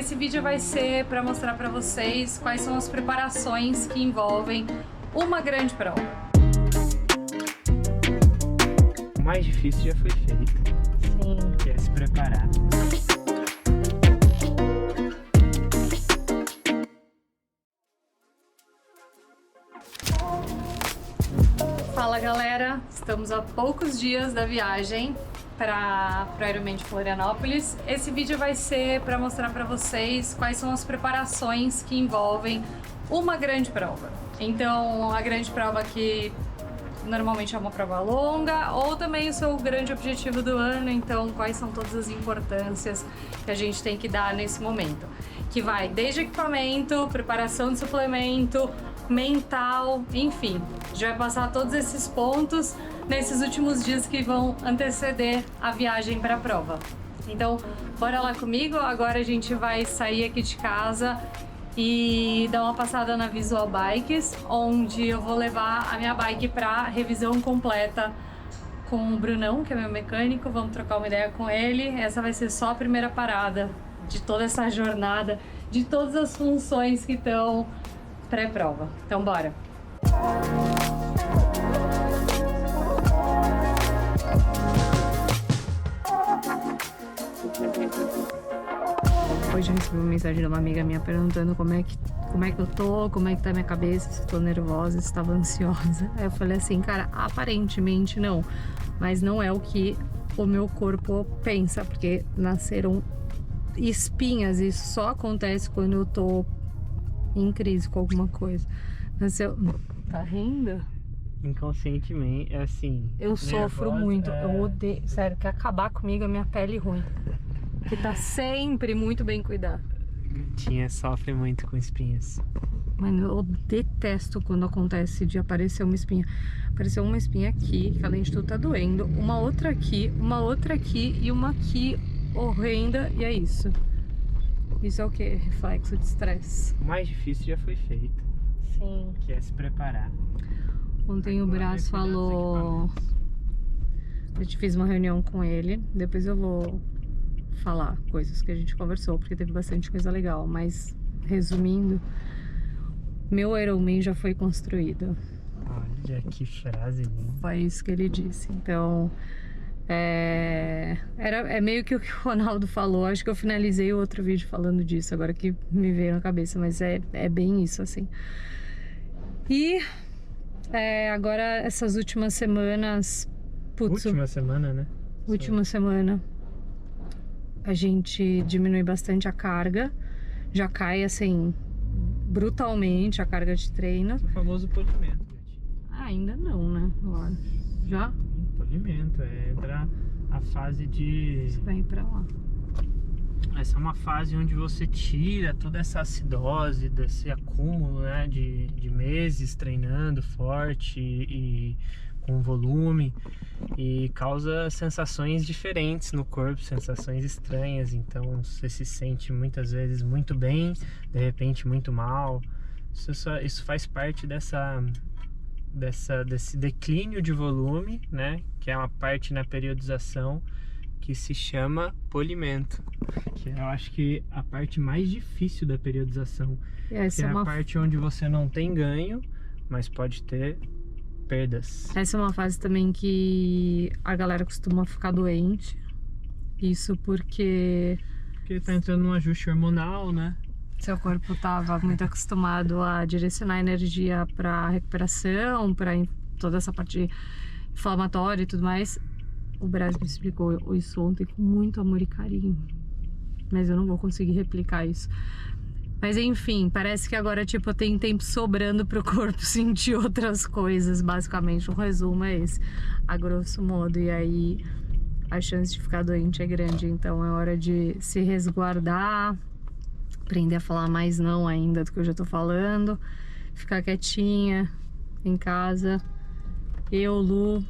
Esse vídeo vai ser para mostrar para vocês quais são as preparações que envolvem uma grande prova. O mais difícil já foi feito. Sim. Que é se preparar. Fala galera, estamos a poucos dias da viagem para o Ironman de Florianópolis. Esse vídeo vai ser para mostrar para vocês quais são as preparações que envolvem uma grande prova. Então, a grande prova que normalmente é uma prova longa, ou também o seu grande objetivo do ano, então quais são todas as importâncias que a gente tem que dar nesse momento. Que vai desde equipamento, preparação de suplemento, mental, enfim. A gente vai passar todos esses pontos nesses últimos dias que vão anteceder a viagem para a prova. Então, bora lá comigo. Agora a gente vai sair aqui de casa e dar uma passada na Visual Bikes, onde eu vou levar a minha bike para revisão completa com o Brunão, que é meu mecânico. Vamos trocar uma ideia com ele. Essa vai ser só a primeira parada de toda essa jornada, de todas as funções que estão pré-prova. Então, bora! Hoje eu recebi uma mensagem de uma amiga minha perguntando como é que eu tô, como é que tá minha cabeça, se eu tô nervosa, se estava ansiosa. Aí eu falei assim, cara, aparentemente não, mas não é o que o meu corpo pensa, porque nasceram espinhas e isso só acontece quando eu tô em crise com alguma coisa. Nasceu... Tá rindo? Inconscientemente, é assim... Eu sofro muito, eu odeio... Sério, quer acabar comigo a minha pele ruim. Que tá sempre muito bem cuidada. Gatinha sofre muito com espinhas. Mano, eu detesto quando acontece de aparecer uma espinha. Apareceu uma espinha aqui, que além de tudo tá doendo. Uma outra aqui e uma aqui horrenda. E é isso. Isso é o que? Reflexo de estresse. O mais difícil já foi feito. Sim. Que é se preparar. Ontem o Brás falou... Eu fiz uma reunião com ele. Depois eu vou falar coisas que a gente conversou, porque teve bastante coisa legal. Mas, resumindo, meu Ironman já foi construído. Olha que frase linda. Foi isso que ele disse. Então, é meio que o que o Ronaldo falou. Acho que eu finalizei o outro vídeo falando disso, agora que me veio na cabeça. Mas é bem isso, assim. E agora, essas últimas semanas... Putz, última semana, né? Última semana. A gente diminui bastante a carga. Já cai, assim, brutalmente a carga de treino. O famoso polimento, gente. Ainda não, né? Agora. Já? Polimento, entra a fase de... Você vai ir pra lá. Essa é uma fase onde você tira toda essa acidose, desse acúmulo, né, de meses treinando forte e com volume, e causa sensações diferentes no corpo, sensações estranhas. Então você se sente muitas vezes muito bem, de repente muito mal. Isso faz parte desse declínio de volume, né, que é uma parte na periodização que se chama polimento, que eu acho que a parte mais difícil da periodização, que é a parte onde você não tem ganho, mas pode ter perdas. Essa é uma fase também que a galera costuma ficar doente. Isso porque tá entrando num ajuste hormonal, né? Seu corpo estava muito acostumado a direcionar energia para recuperação, para toda essa parte inflamatória e tudo mais. O Brás me explicou isso ontem com muito amor e carinho, mas eu não vou conseguir replicar isso. Mas enfim, parece que agora tipo tem tempo sobrando pro corpo sentir outras coisas, basicamente. Um resumo é esse, a grosso modo. E aí a chance de ficar doente é grande, então é hora de se resguardar, aprender a falar mais não ainda do que eu já tô falando, ficar quietinha em casa. Lu...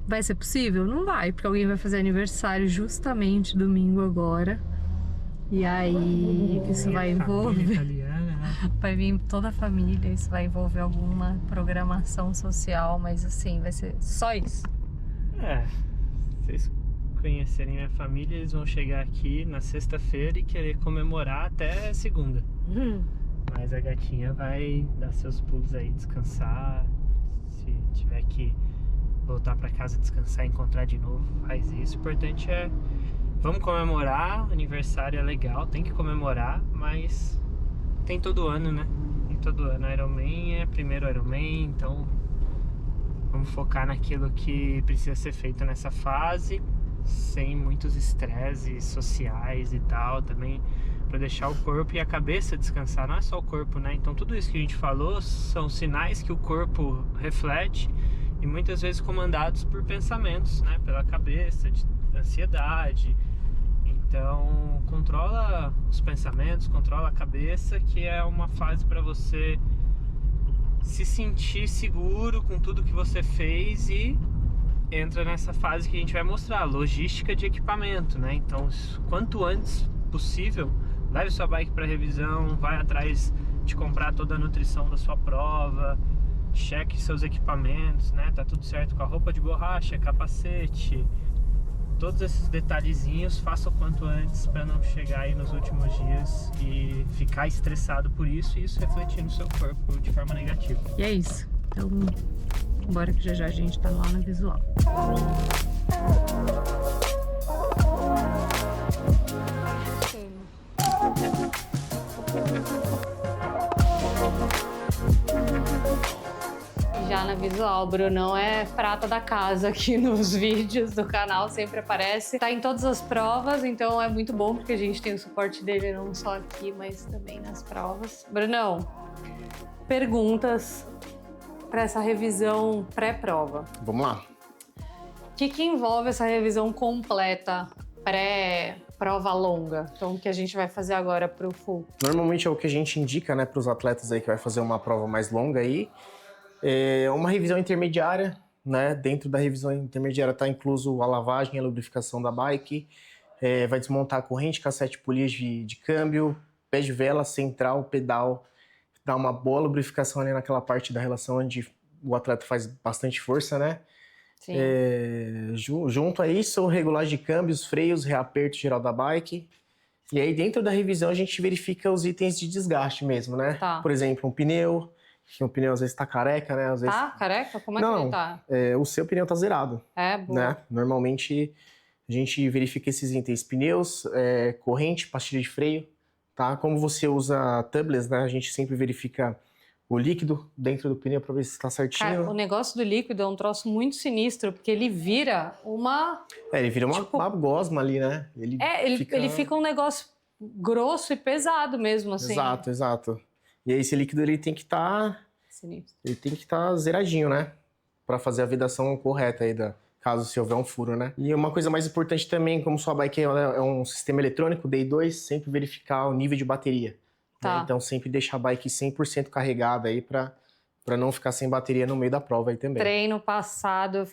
Vai ser possível? Não vai, porque alguém vai fazer aniversário justamente domingo agora. E aí isso vai envolver... Vai vir toda a família, isso vai envolver alguma programação social, mas assim, vai ser só isso. Vocês conhecerem minha família, eles vão chegar aqui na sexta-feira e querer comemorar até segunda. Mas a gatinha vai dar seus pulos aí, descansar. Se tiver que voltar pra casa, descansar e encontrar de novo, faz isso. O importante é, vamos comemorar, aniversário é legal, tem que comemorar, mas tem todo ano, né? Tem todo ano. Ironman é primeiro Ironman, então vamos focar naquilo que precisa ser feito nessa fase, sem muitos estresses sociais e tal, também para deixar o corpo e a cabeça descansar. Não é só o corpo, né? Então tudo isso que a gente falou são sinais que o corpo reflete e muitas vezes comandados por pensamentos, né? Pela cabeça, de ansiedade. Então controla os pensamentos, controla a cabeça, que é uma fase para você se sentir seguro com tudo que você fez e entra nessa fase que a gente vai mostrar, logística de equipamento, né? Então, quanto antes possível, leve sua bike para revisão, vai atrás de comprar toda a nutrição da sua prova, cheque seus equipamentos, né? Tá tudo certo com a roupa de borracha, capacete, todos esses detalhezinhos, faça o quanto antes para não chegar aí nos últimos dias e ficar estressado por isso e isso refletir no seu corpo de forma negativa. E é isso. Então, bora que já a gente tá lá no visual. Já na visual, o Brunão é prata da casa aqui nos vídeos do canal, sempre aparece. Tá em todas as provas, então é muito bom porque a gente tem o suporte dele não só aqui, mas também nas provas. Brunão, perguntas para essa revisão pré-prova. Vamos lá. O que envolve essa revisão completa pré-prova longa? Então, o que a gente vai fazer agora pro full? Normalmente é o que a gente indica, né, para os atletas aí que vai fazer uma prova mais longa aí. É uma revisão intermediária, né? Dentro da revisão intermediária está incluso a lavagem, a lubrificação da bike, vai desmontar a corrente, cassete polias de câmbio, pé de vela, central, pedal, dá uma boa lubrificação ali naquela parte da relação onde o atleta faz bastante força, né? Sim. Junto a isso, regulagem de câmbios, freios, reaperto geral da bike. E aí dentro da revisão a gente verifica os itens de desgaste mesmo, né? Tá. Por exemplo, um pneu às vezes tá careca, né? Às vezes... Tá careca? Como é que ele tá? O seu pneu tá zerado. Boa. Né? Normalmente a gente verifica esses itens, pneus, corrente, pastilha de freio, tá? Como você usa tubeless, né? A gente sempre verifica o líquido dentro do pneu para ver se está certinho. Cara, o negócio do líquido é um troço muito sinistro, porque ele vira uma... Ele vira uma gosma ali, né? Ele fica um negócio grosso e pesado mesmo, assim. Exato. E aí esse líquido ele tem que estar zeradinho, né? Para fazer a vedação correta aí caso se houver um furo, né? E uma coisa mais importante também, como sua bike é um sistema eletrônico, Day 2, sempre verificar o nível de bateria. Tá. Né? Então sempre deixar a bike 100% carregada aí para não ficar sem bateria no meio da prova aí também. Treino passado,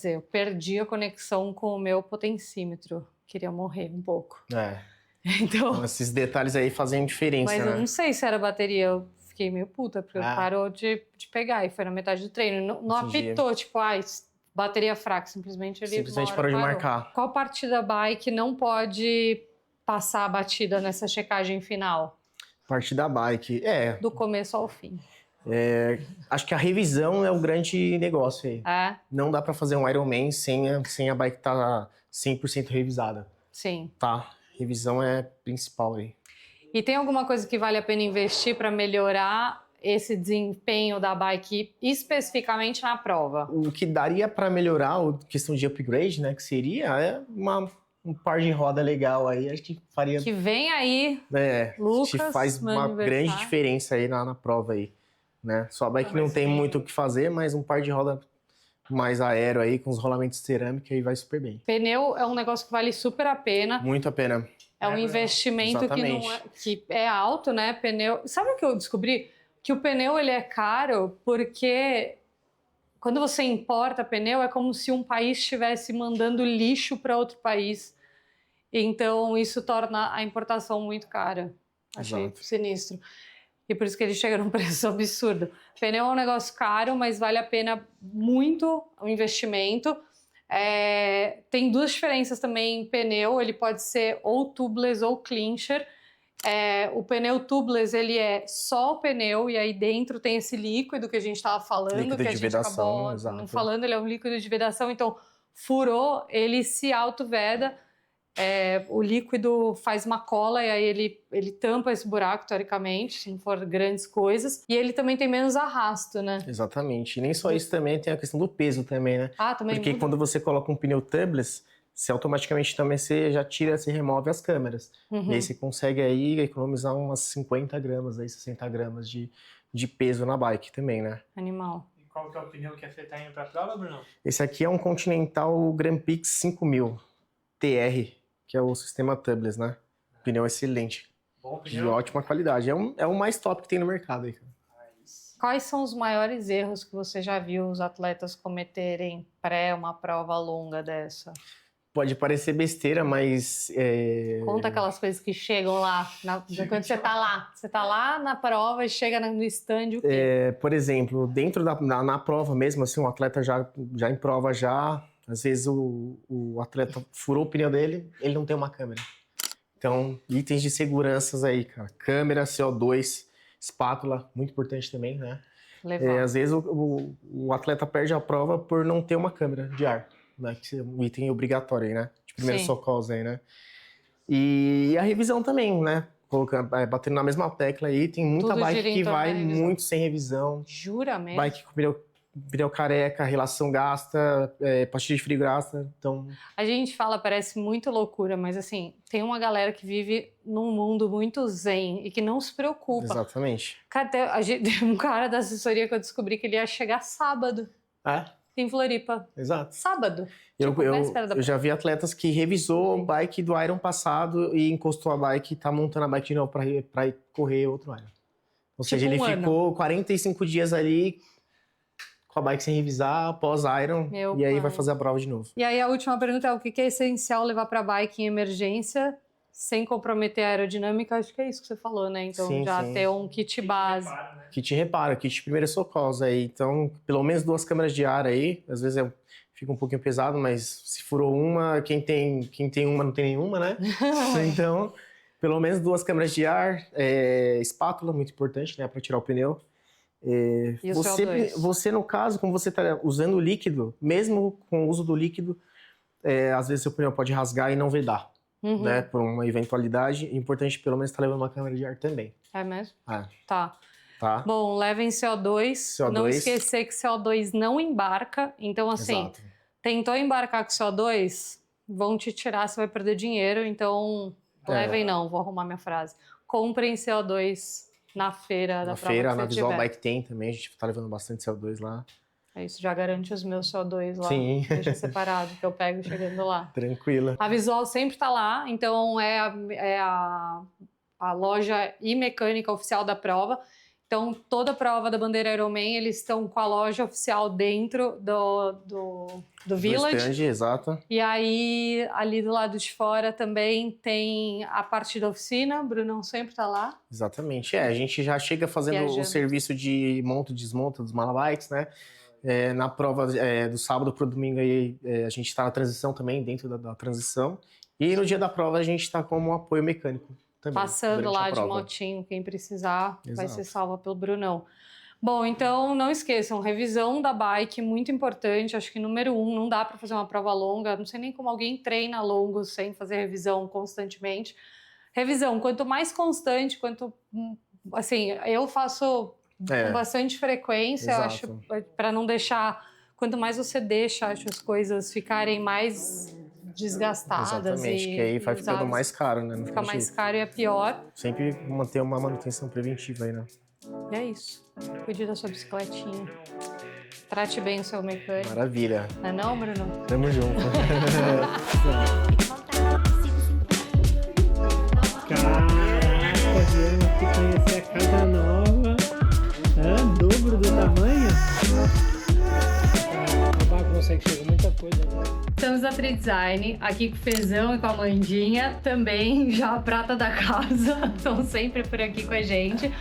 eu perdi a conexão com o meu potencímetro. Queria morrer um pouco. Então, esses detalhes aí fazem diferença, mas né? eu não sei se era bateria, eu fiquei meio puta, porque parou de pegar e foi na metade do treino. Não apitou, tipo, bateria fraca, simplesmente ele parou de marcar. Qual parte da bike não pode passar a batida nessa checagem final? Parte da bike, Do começo ao fim. Acho que a revisão é o grande negócio aí. Não dá pra fazer um Ironman sem a bike estar 100% revisada. Sim. Tá. Revisão é principal aí. E tem alguma coisa que vale a pena investir para melhorar esse desempenho da bike especificamente na prova? O que daria para melhorar, a questão de upgrade, né, que seria um par de roda legal aí, acho que faria... Que vem aí, Lucas, acho que faz uma grande diferença aí na prova aí, né? Sua bike não tem muito o que fazer, mas um par de roda mais aéreo aí, com os rolamentos de cerâmica, aí vai super bem. Pneu é um negócio que vale super a pena. Muito a pena. É um investimento que é alto, né? Pneu. Sabe o que eu descobri? Que o pneu ele é caro porque quando você importa pneu é como se um país estivesse mandando lixo para outro país. Então isso torna a importação muito cara. Achei sinistro. E por isso que ele chega num preço absurdo. Pneu é um negócio caro, mas vale a pena muito o investimento. Tem duas diferenças também em pneu, ele pode ser ou tubeless ou clincher. O pneu tubeless, ele é só o pneu e aí dentro tem esse líquido que a gente estava falando, Líquido que a de gente vedação, acabou exato. não falando, ele é um líquido de vedação, então furou, ele se auto-veda, o líquido faz uma cola e aí ele tampa esse buraco, teoricamente, se não for grandes coisas, e ele também tem menos arrasto, né? Exatamente. E nem só isso também, tem a questão do peso também, né? Também Porque muda. quando você coloca um pneu tubeless, você automaticamente também você já tira, você remove as câmeras. E aí você consegue aí economizar umas 50 gramas, aí 60 gramas de peso na bike também, né? Animal. E qual que é o pneu que você tá indo pra prova, Bruno? Esse aqui é um Continental Grand Prix 5000 TR, que é o sistema tubeless, né? Pneu excelente, Bom de pneu. ótima qualidade. É o mais top que tem no mercado aí, cara. Quais são os maiores erros que você já viu os atletas cometerem pré uma prova longa dessa? Pode parecer besteira, mas... Conta aquelas coisas que chegam lá, quando você tá lá. Você tá lá na prova e chega no stand, o quê? Por exemplo, dentro na prova mesmo, assim, um atleta já em prova às vezes o atleta furou o pneu dele, ele não tem uma câmera. Então, itens de seguranças aí, cara. Câmera, CO2, espátula, muito importante também, né? Levar. Às vezes o atleta perde a prova por não ter uma câmera de ar, né? Que é um item obrigatório aí, né? De primeiros Sim. socorros aí, né? E a revisão também, né? Batendo na mesma tecla aí, tem muita Tudo gira bike em que torno da vai revisão. muito sem revisão. Jura mesmo? Bike com pneu careca, relação gasta, pastilha de frio gasta, então... A gente fala, parece muito loucura, mas assim, tem uma galera que vive num mundo muito zen e que não se preocupa. Exatamente. Cara, tem um cara da assessoria que eu descobri que ele ia chegar sábado em Floripa. Exato. Sábado. Eu véspera da já vi atletas que revisou a bike do Iron passado e encostou a bike e tá montando a bike de novo pra ir correr outro Iron. Ou seja, ele ficou 45 dias ali com a bike sem revisar, após Iron, Meu e aí pai. vai fazer a prova de novo. E aí a última pergunta é o que é essencial levar pra bike em emergência sem comprometer a aerodinâmica? Acho que é isso que você falou, né? Então Sim, já sim. ter um kit base. Kit reparo, kit de primeiros socorros aí. Então, pelo menos 2 câmeras de ar aí. Às vezes fica um pouquinho pesado, mas se furou uma, quem tem uma não tem nenhuma, né? Então, pelo menos 2 câmeras de ar, espátula, muito importante, né? Pra tirar o pneu. E o CO2? Você, no caso, como você está usando o líquido, mesmo com o uso do líquido, às vezes seu pneu pode rasgar e não vedar, né? Por uma eventualidade. É importante, pelo menos, estar levando uma câmera de ar também. É mesmo? Tá. Bom, levem CO2. Não esquecer que CO2 não embarca. Então, assim, Exato. tentou embarcar com CO2, vão te tirar, você vai perder dinheiro. Então, levem não, vou arrumar minha frase. Comprem CO2 na feira da prova que você Na Visual tiver. Bike tem também, a gente tá levando bastante CO2 lá. É isso, já garante os meus CO2 lá. Sim. Deixa separado, que eu pego chegando lá. Tranquila. A Visual sempre tá lá, então é a loja e mecânica oficial da prova. Então, toda a prova da bandeira Ironman, eles estão com a loja oficial dentro do Village. Do stand, exato. E aí, ali do lado de fora também tem a parte da oficina, o Brunão sempre tá lá. Exatamente. A gente já chega fazendo Viajando. o serviço de monta e desmonta dos malabikes, né? Na prova do sábado pro domingo aí, a gente está na transição também, dentro da transição. E no dia da prova a gente está como apoio mecânico também. Passando durante a lá de prova. motinho, quem precisar vai Exato. ser salva pelo Brunão. Bom, então não esqueçam, revisão da bike, muito importante. Acho que número 1, não dá para fazer uma prova longa. Não sei nem como alguém treina longo sem fazer revisão constantemente. Revisão, quanto mais constante, assim, eu faço com bastante frequência, Exato. acho, para não deixar. Quanto mais você deixa, acho, as coisas ficarem mais desgastadas. Exatamente, que aí vai ficando mais caro, né? Não Fica mais caro e é pior. Sempre manter uma manutenção preventiva aí, né? E é isso. Cuide da sua bicicletinha. Trate bem o seu mecânico. Maravilha. Não é não, Bruno? Tamo junto. Caraca, viemos aqui conhecer a casa nova. Dobro do tamanho. A Baco consegue chegar muita coisa agora. Estamos na Tri Design, aqui com o Fezão e com a Mandinha, também já a prata da casa, estão sempre por aqui com a gente.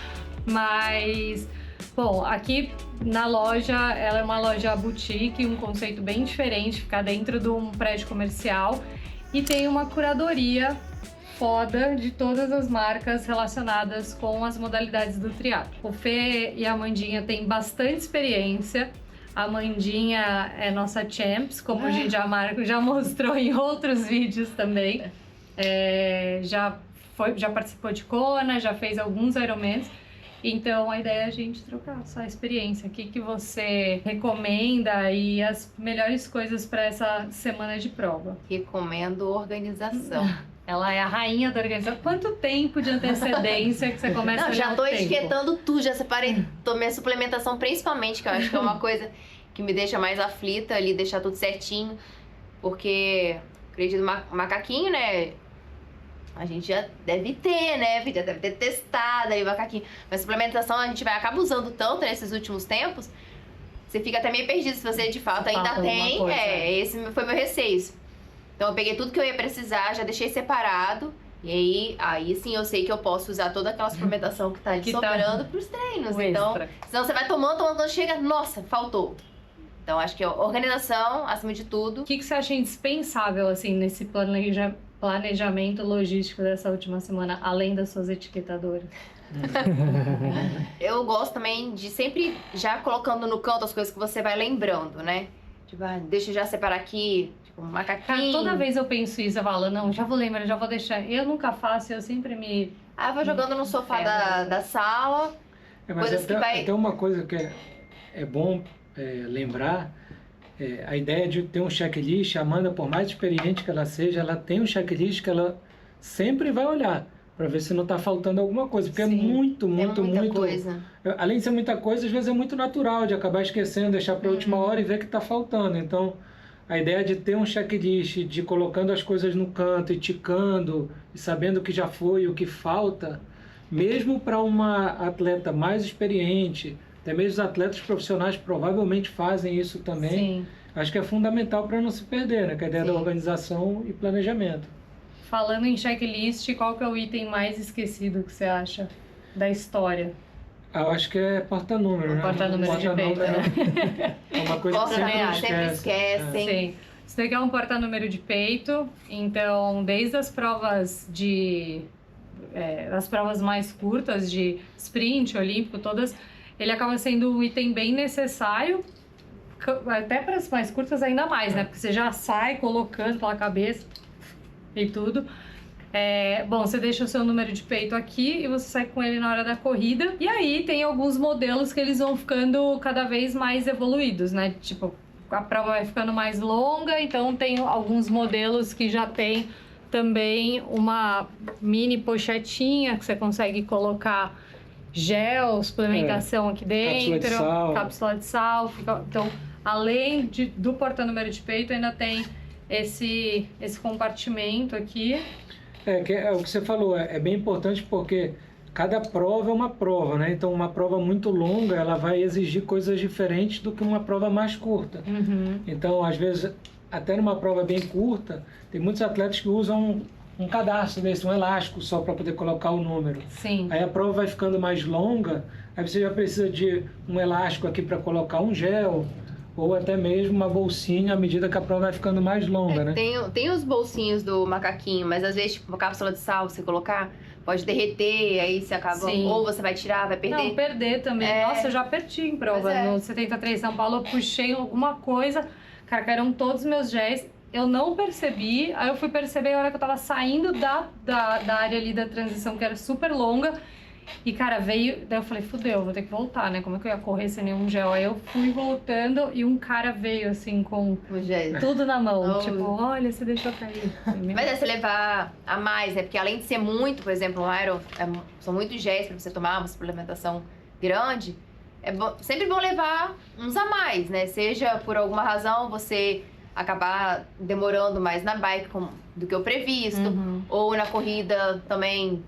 Mas Bom, aqui na loja, ela é uma loja boutique, um conceito bem diferente, fica dentro de um prédio comercial e tem uma curadoria foda de todas as marcas relacionadas com as modalidades do triatlo. O Fê e a Amandinha têm bastante experiência. A Amandinha é nossa champs, como a gente já mostrou em outros vídeos também. Já participou de Kona, já fez alguns Ironmans. Então, a ideia é a gente trocar só a experiência. O que você recomenda e as melhores coisas para essa semana de prova? Recomendo organização. Ela é a rainha da organização. Quanto tempo de antecedência que você começa a olhar já tô o tempo? etiquetando tudo, já separei. Tomei a suplementação principalmente, que eu acho que é uma coisa que me deixa mais aflita ali, deixar tudo certinho. Porque, acredito, macaquinho, né? A gente já deve ter, né? A gente já deve ter testado aí o macaquinho. Mas suplementação a gente acaba usando tanto nesses últimos tempos, você fica até meio perdido se você de fato ainda tem. Esse foi meu receio. Então eu peguei tudo que eu ia precisar, já deixei separado. E aí sim eu sei que eu posso usar toda aquela suplementação que tá ali sobrando pros treinos. Então, senão você vai tomando, quando chega, nossa, faltou. Então acho que organização, acima de tudo. O que você acha indispensável, assim, nesse planejamento logístico dessa última semana, além das suas etiquetadoras? Eu gosto também de sempre já colocando no canto as coisas que você vai lembrando, né? Tipo, deixa eu já separar aqui, tipo, um macaquinho. Cara, toda vez eu penso isso, eu falo, não, já vou lembrar, já vou deixar. Eu nunca faço, eu sempre me... eu vou jogando no sofá da sala. Mas até uma coisa que é bom lembrar, a ideia de ter um checklist. A Amanda, por mais experiente que ela seja, ela tem um checklist que ela sempre vai olhar para ver se não está faltando alguma coisa, porque é muito coisa. Além de ser muita coisa, às vezes é muito natural de acabar esquecendo, deixar para a última hora e ver que está faltando. Então, a ideia de ter um checklist, de colocando as coisas no canto e ticando, e sabendo o que já foi e o que falta, mesmo para uma atleta mais experiente, até mesmo os atletas profissionais provavelmente fazem isso também. Sim. Acho que é fundamental para não se perder, né? Que é a ideia da organização e planejamento. Falando em checklist, qual que é o item mais esquecido que você acha da história? Eu acho que é porta-número, né? Porta-número de peito, né? É uma coisa que sempre esquecem. Sim. Isso daqui é um porta-número de peito, então desde as provas as provas mais curtas de sprint, olímpico, todas, ele acaba sendo um item bem necessário, até para as mais curtas ainda mais, né? Porque você já sai colocando pela cabeça e tudo. Bom, você deixa o seu número de peito aqui e você sai com ele na hora da corrida. E aí tem alguns modelos que eles vão ficando cada vez mais evoluídos, né? Tipo, a prova vai ficando mais longa, então tem alguns modelos que já tem também uma mini pochetinha que você consegue colocar gel, suplementação aqui dentro, cápsula de sal. Então, além do porta-número de peito, ainda tem esse compartimento aqui. Que é o que você falou, é bem importante porque cada prova é uma prova, né? Então, uma prova muito longa, ela vai exigir coisas diferentes do que uma prova mais curta. Então, às vezes, até numa prova bem curta, tem muitos atletas que usam um cadastro desse, um elástico só para poder colocar o número. Sim. Aí a prova vai ficando mais longa, aí você já precisa de um elástico aqui para colocar um gel, ou até mesmo uma bolsinha à medida que a prova vai ficando mais longa, né? Tem os bolsinhos do macaquinho, mas às vezes, tipo, uma cápsula de sal, você colocar, pode derreter, aí você acaba... Sim. Ou você vai tirar, vai perder. Não, perder também. Nossa, eu já perdi em prova. No 73 São Paulo, eu puxei alguma coisa, cara, caíram todos os meus géis. Eu não percebi, aí eu fui perceber a hora que eu tava saindo da área ali da transição, que era super longa. E, cara, veio... Daí eu falei, fudeu, vou ter que voltar, né? Como é que eu ia correr sem nenhum gel? Aí eu fui voltando e um cara veio, assim, com tudo na mão. Tipo, olha, você deixou cair. Mas é você levar a mais, né? Porque além de ser muito, por exemplo, um Iron... são muitos géis pra você tomar, uma suplementação grande. Sempre bom levar uns a mais, né? Seja por alguma razão você acabar demorando mais na bike do que o previsto. Ou na corrida também...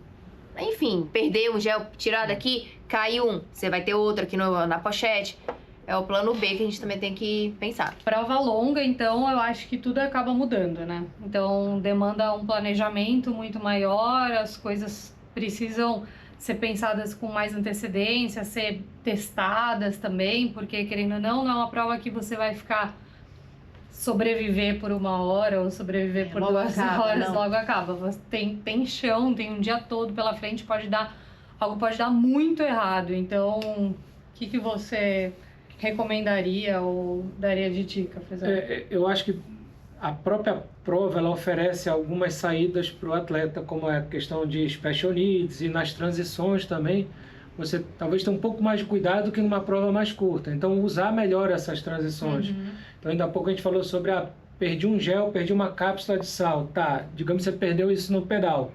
Enfim, perder um gel, tirar daqui, cai um, você vai ter outro aqui na pochete. É o plano B que a gente também tem que pensar. Prova longa, então, eu acho que tudo acaba mudando, né? Então, demanda um planejamento muito maior, as coisas precisam ser pensadas com mais antecedência, ser testadas também, porque querendo ou não é uma prova que você vai ficar sobreviver por 1 hora ou sobreviver por 2 horas, logo acaba. Você tem chão, tem um dia todo pela frente, algo pode dar muito errado. Então, o que você recomendaria ou daria de dica? Eu acho que a própria prova ela oferece algumas saídas para o atleta, como a questão de special needs, e nas transições também, você talvez tenha um pouco mais de cuidado que numa prova mais curta. Então, usar melhor essas transições. Então, ainda há pouco a gente falou sobre, perdi um gel, perdi uma cápsula de sal. Tá, digamos que você perdeu isso no pedal.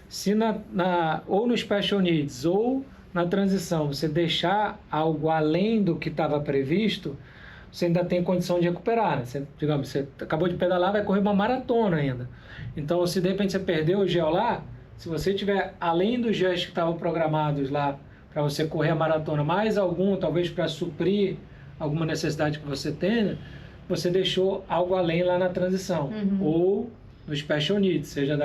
Se ou no special needs ou na transição você deixar algo além do que estava previsto, você ainda tem condição de recuperar, né? Você acabou de pedalar, vai correr uma maratona ainda. Então, se de repente você perdeu o gel lá, se você tiver, além dos gels que estavam programados lá para você correr a maratona, mais algum, talvez para suprir alguma necessidade que você tenha, você deixou algo além lá na transição. Ou no special needs, seja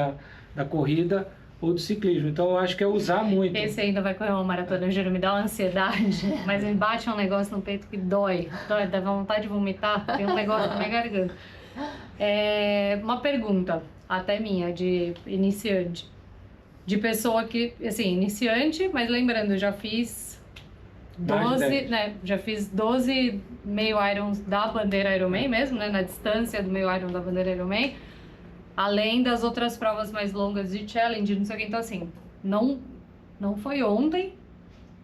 da corrida ou do ciclismo. Então, eu acho que é usar muito. Esse ainda vai correr uma maratona, juro, me dá uma ansiedade, mas me bate um negócio no peito que dói, dá vontade de vomitar, tem um negócio na minha garganta. Uma pergunta, até minha, de iniciante, de pessoa que, assim, iniciante, mas lembrando, eu já fiz 12, né, já fiz 12 meio Irons da bandeira Ironman mesmo, né, na distância do meio Iron da bandeira Ironman, além das outras provas mais longas de challenge, não sei o que. Então, assim, não foi ontem,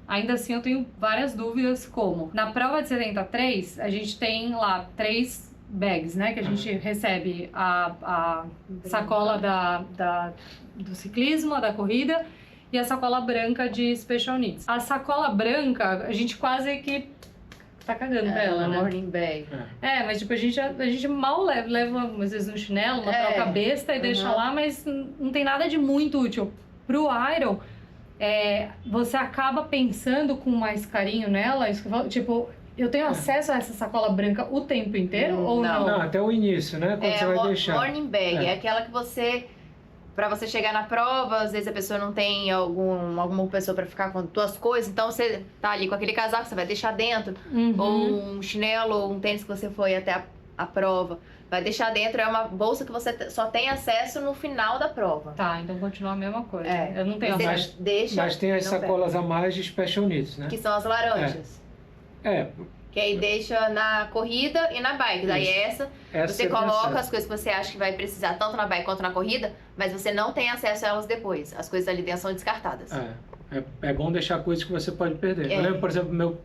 ainda assim eu tenho várias dúvidas como. Na prova de 73, a gente tem lá 3 bags, né, que a gente recebe a sacola do ciclismo, a da corrida, e a sacola branca de Special Needs. A sacola branca, a gente quase que tá cagando pra ela, né? Morning bag. Mas tipo, a gente mal leva às vezes um chinelo, uma troca besta e deixa lá, mas não tem nada de muito útil. Pro Iron, você acaba pensando com mais carinho nela, isso que eu falo, tipo, eu tenho acesso a essa sacola branca o tempo inteiro ou não? Não, até o início, né? Quando você vai deixar. Morning bag é aquela que você... Pra você chegar na prova, às vezes a pessoa não tem alguma pessoa pra ficar com tuas coisas, então você tá ali com aquele casaco, você vai deixar dentro, ou um chinelo, ou um tênis que você foi até a prova, vai deixar dentro, é uma bolsa que você só tem acesso no final da prova. Tá, então continua a mesma coisa. Eu não tenho acesso. Mas tem as sacolas a mais de Special Needs, né? Que são as laranjas. Que aí deixa na corrida e na bike. Daí essa você coloca as coisas que você acha que vai precisar, tanto na bike quanto na corrida, mas você não tem acesso a elas depois. As coisas ali dentro são descartadas. É bom deixar coisas que você pode perder. Eu lembro, por exemplo, no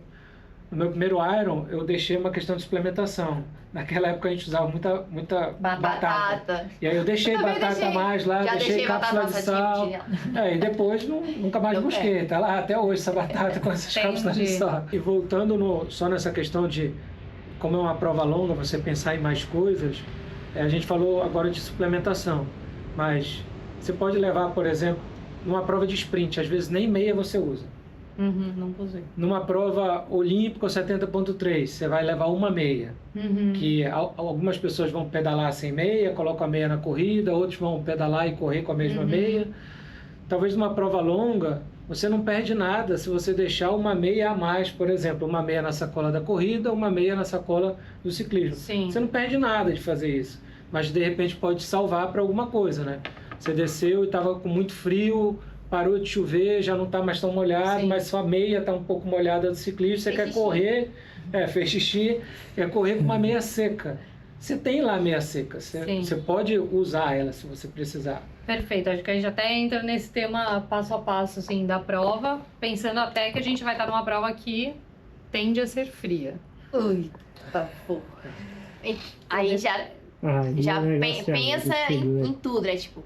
meu primeiro Iron, eu deixei uma questão de suplementação. Naquela época a gente usava muita batata. E aí eu deixei batata a mais lá, deixei cápsula de sal. E depois nunca mais busquei. Tá lá até hoje essa batata com essas cápsulas de sal. E voltando só nessa questão de como é uma prova longa, você pensar em mais coisas, a gente falou agora de suplementação. Mas você pode levar, por exemplo, numa prova de sprint, às vezes nem meia você usa. Não usei. Numa prova olímpica 70.3, você vai levar uma meia. Que algumas pessoas vão pedalar sem meia, colocam a meia na corrida, outros vão pedalar e correr com a mesma meia. Talvez numa prova longa, você não perde nada se você deixar uma meia a mais, por exemplo, uma meia na sacola da corrida, uma meia na sacola do ciclismo. Sim. Você não perde nada de fazer isso, mas de repente pode salvar para alguma coisa, né? Você desceu e estava com muito frio, parou de chover, já não está mais tão molhado, mas sua meia está um pouco molhada do ciclismo, você quer correr, fez xixi, quer correr com uma meia seca. Você tem lá a meia seca, você pode usar ela se você precisar. Perfeito, acho que a gente até entra nesse tema passo a passo, assim, da prova, pensando até que a gente vai estar numa prova que tende a ser fria. Eita porra. Aí já pensa em tudo, né? Tipo,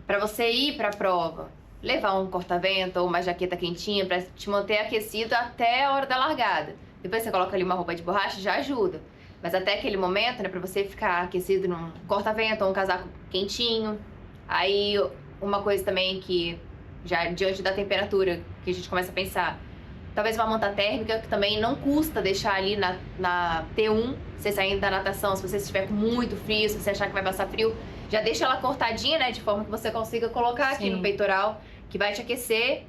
pra você ir pra prova, levar um corta-vento ou uma jaqueta quentinha pra te manter aquecido até a hora da largada. Depois você coloca ali uma roupa de borracha, já ajuda. Mas até aquele momento, né, pra você ficar aquecido num corta-vento ou um casaco quentinho. Aí, uma coisa também que, já diante da temperatura, que a gente começa a pensar, talvez uma manta térmica, que também não custa deixar ali na T1, você saindo da natação, se você estiver com muito frio, se você achar que vai passar frio, já deixa ela cortadinha, né, de forma que você consiga colocar aqui no peitoral, que vai te aquecer.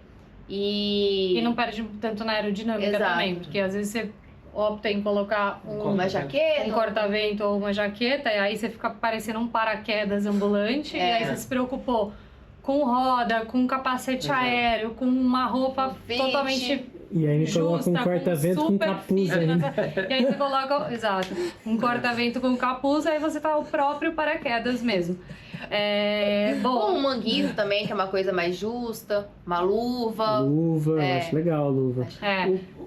E não perde tanto na aerodinâmica Exato. também, porque às vezes você opta em colocar uma jaqueta. um corta-vento ou uma jaqueta, e aí você fica parecendo um paraquedas ambulante, e aí você se preocupou com roda, com capacete aéreo, com uma roupa Fit. totalmente E aí me coloca justa, um corta-vento com super capuz fina, ainda. E aí você coloca, exato, um corta-vento com capuz, aí você tá o próprio paraquedas mesmo. Ou um manguito também, que é uma coisa mais justa, uma luva. Luva, eu acho legal, luva.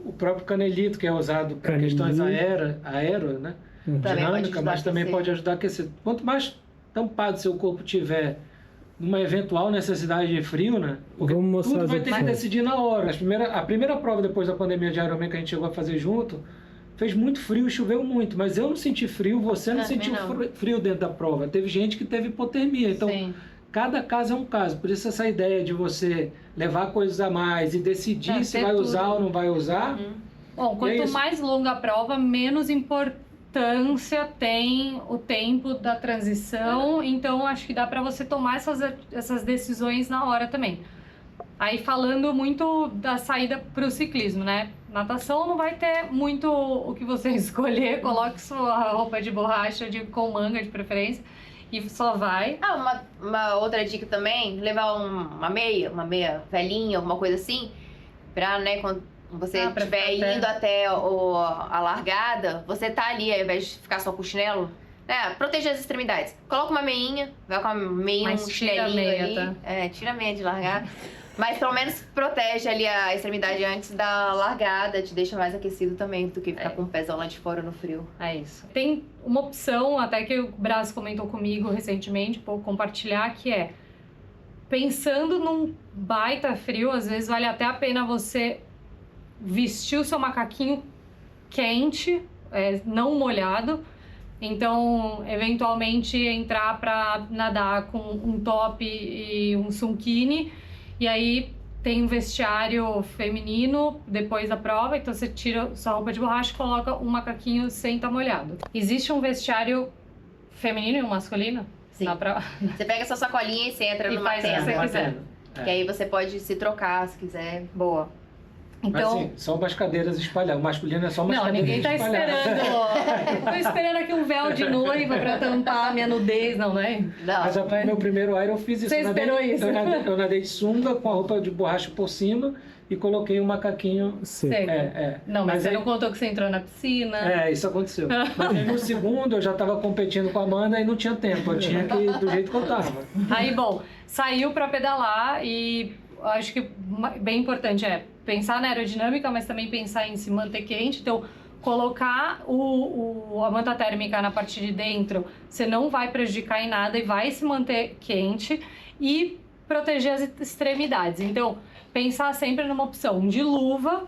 O próprio canelito, que é usado para Canelinho. questões aero, né? Também pode Dinâmica, ajudar mas a também aquecer. pode ajudar a aquecer. Quanto mais tampado seu corpo tiver numa eventual necessidade de frio, né? Porque Vamos mostrar tudo as vai ter que opções. decidir na hora. A primeira prova depois da pandemia de Ironman que a gente chegou a fazer junto, fez muito frio e choveu muito, mas eu não senti frio, você não Também sentiu não. frio dentro da prova. Teve gente que teve hipotermia, então Sim. cada caso é um caso. Por isso essa ideia de você levar coisas a mais e decidir se ter vai tudo. usar ou não vai usar. Bom, E é quanto isso. mais longa a prova, menos importância tem o tempo da transição, então acho que dá para você tomar essas decisões na hora também. Aí falando muito da saída para o ciclismo, né? Natação não vai ter muito o que você escolher, coloque sua roupa de borracha com manga de preferência e só vai. Uma outra dica também, levar uma meia velhinha, alguma coisa assim, pra, né, quando você Pra estiver ficar indo até a largada, você tá ali, ao invés de ficar só com o chinelo, né, proteger as extremidades. Coloca uma meinha, vai com a meinha, Mas um tira a chinelinho meia, ali. tá? Tira a meia de largar. Mas pelo menos protege ali a extremidade antes da largada, te deixa mais aquecido também do que ficar com o pezão lá de fora no frio. É isso. Tem uma opção, até que o Brás comentou comigo recentemente, vou compartilhar, que é pensando num baita frio, às vezes vale até a pena você vestir o seu macaquinho quente, não molhado. Então, eventualmente, entrar para nadar com um top e um sunkini. E aí, tem um vestiário feminino depois da prova. Então, você tira sua roupa de borracha e coloca um macaquinho sem estar molhado. Existe um vestiário feminino e um masculino? Sim. Na prova? Você pega sua sacolinha e você entra E numa faz o que tenda. você quiser. Que aí você pode se trocar se quiser. Boa. Mas Então, assim, são umas cadeiras espalhadas. O masculino é só umas não, cadeiras ninguém tá espalhadas. esperando. Tô esperando aqui um véu de noiva pra tampar a minha nudez, não é? Não. Mas o meu primeiro Iron eu fiz isso. Você esperou isso? Eu nadei de sunga com a roupa de borracha por cima e coloquei um macaquinho. Seco. Sei. Não, mas você aí- não contou que você entrou na piscina. Isso aconteceu. Mas aí no segundo eu já estava competindo com a Amanda e não tinha tempo. Eu tinha que ir do jeito que eu tava. Aí, bom, saiu pra pedalar e acho que bem importante é pensar na aerodinâmica, mas também pensar em se manter quente. Então, colocar a manta térmica na parte de dentro, você não vai prejudicar em nada e vai se manter quente e proteger as extremidades. Então, pensar sempre numa opção de luva.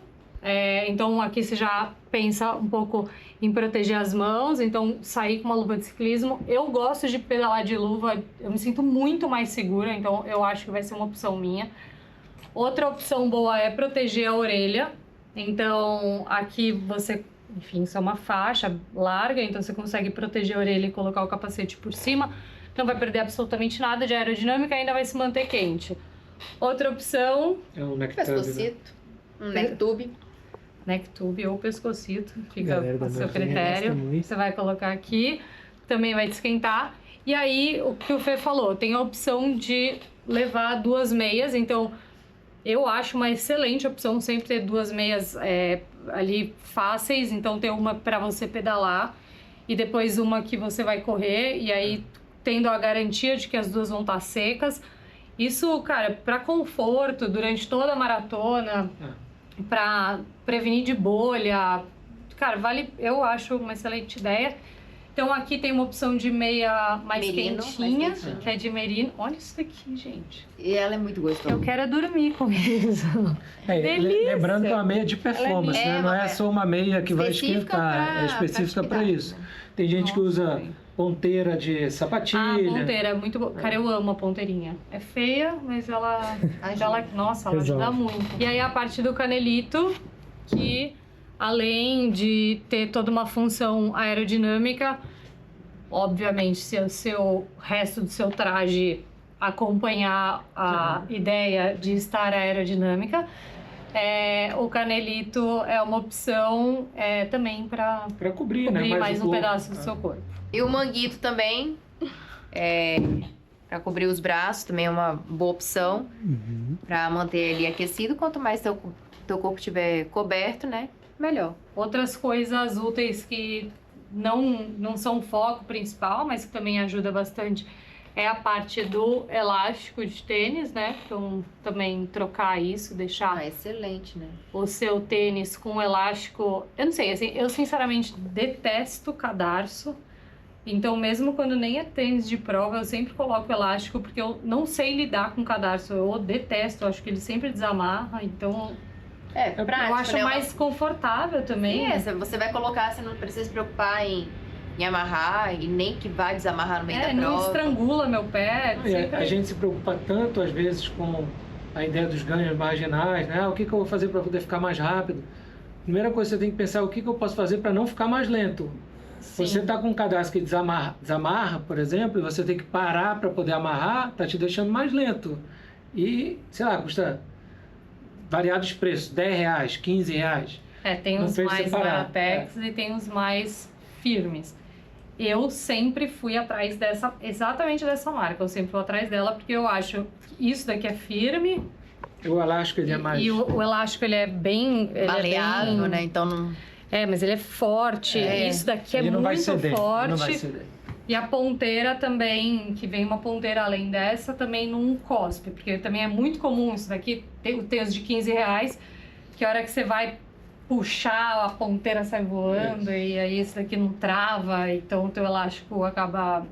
Então, aqui você já pensa um pouco em proteger as mãos, então sair com uma luva de ciclismo. Eu gosto de pedalar de luva, eu me sinto muito mais segura, então eu acho que vai ser uma opção minha. Outra opção boa é proteger a orelha. Então, aqui você, enfim, isso é uma faixa larga, então você consegue proteger a orelha e colocar o capacete por cima. Não vai perder absolutamente nada de aerodinâmica e ainda vai se manter quente. Outra opção, É um nectar. Pescocito, um necktube. necktube ou pescocito, fica Galera da a seu Marquinha critério. gosta muito. Você vai colocar aqui, também vai te esquentar. E aí, o que o Fê falou, tem a opção de levar 2 meias, então eu acho uma excelente opção sempre ter 2 meias ali fáceis, então ter uma para você pedalar e depois uma que você vai correr, e aí tendo a garantia de que as duas vão estar secas. Isso, cara, para conforto durante toda a maratona, para prevenir de bolha, cara, eu acho uma excelente ideia. Então aqui tem uma opção de meia mais Merino, quentinha, mais quentinha. que é de merino. Olha isso daqui, gente. E ela é muito gostosa. Eu quero dormir com isso. Delícia! Lembrando que é uma meia de performance, Ela é né? Não é uma- só uma meia que vai específica esquentar, pra- é específica pra para atividade, isso. né? Tem gente que Nossa, usa sim. ponteira de A sapatilha. ponteira é muito boa. Cara, eu amo a ponteirinha. É feia, mas ela nossa, ela ajuda Resolve. muito. E aí a parte do canelito, que além de ter toda uma função aerodinâmica, obviamente, se o resto do seu traje acompanhar a ideia de estar aerodinâmica, o canelito é uma opção também para cobrir, né? mais o um corpo. pedaço do seu corpo. E o manguito também, para cobrir os braços, também é uma boa opção para manter ele aquecido. Quanto mais teu corpo estiver coberto, né, melhor. Outras coisas úteis que não são o foco principal, mas que também ajuda bastante, é a parte do elástico de tênis, né? Então, também trocar isso, deixar Excelente, né? o seu tênis com elástico... Eu não sei, assim, eu sinceramente detesto cadarço. Então, mesmo quando nem é tênis de prova, eu sempre coloco elástico, porque eu não sei lidar com cadarço. Eu detesto, eu acho que ele sempre desamarra, então... prático, eu acho né? mais confortável também. Você vai colocar, você não precisa se preocupar em amarrar e nem que vai desamarrar no meio da não prova. estrangula meu pé. A gente se preocupa tanto, às vezes, com a ideia dos ganhos marginais, né? O que eu vou fazer para poder ficar mais rápido? Primeira coisa que você tem que pensar é o que eu posso fazer para não ficar mais lento. Sim. Você está com um cadastro que desamarra, por exemplo, e você tem que parar para poder amarrar, está te deixando mais lento. E, sei lá, custa variados preços, R$10, R$15. Tem Não os fez mais separar. baratex e tem os mais firmes. Eu sempre fui atrás exatamente dessa marca. Eu sempre vou atrás dela porque eu acho que isso daqui é firme. O elástico ele é mais... E o elástico ele é bem... Maleável, né? Então não... mas ele é forte. Isso daqui ele é não vai muito ceder, forte. Não vai ceder. E a ponteira também, que vem uma ponteira além dessa, também não cospe. Porque também é muito comum isso daqui, tem os de R$15, que a hora que você vai puxar, a ponteira sai voando, e aí esse daqui não trava, então o teu elástico acaba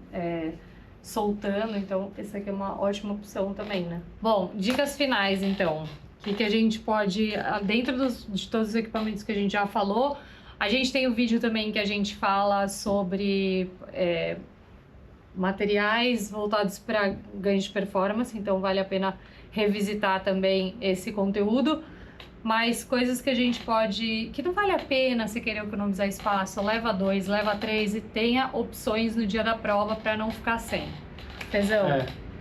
soltando. Então esse daqui é uma ótima opção também, né? Bom, dicas finais então. O que a gente pode, dentro de todos os equipamentos que a gente já falou, a gente tem um vídeo também que a gente fala sobre materiais voltados para ganho de performance, então vale a pena revisitar também esse conteúdo. Mas coisas que a gente pode... que não vale a pena você querer economizar espaço, leva 2, leva 3 e tenha opções no dia da prova para não ficar sem. Pezão?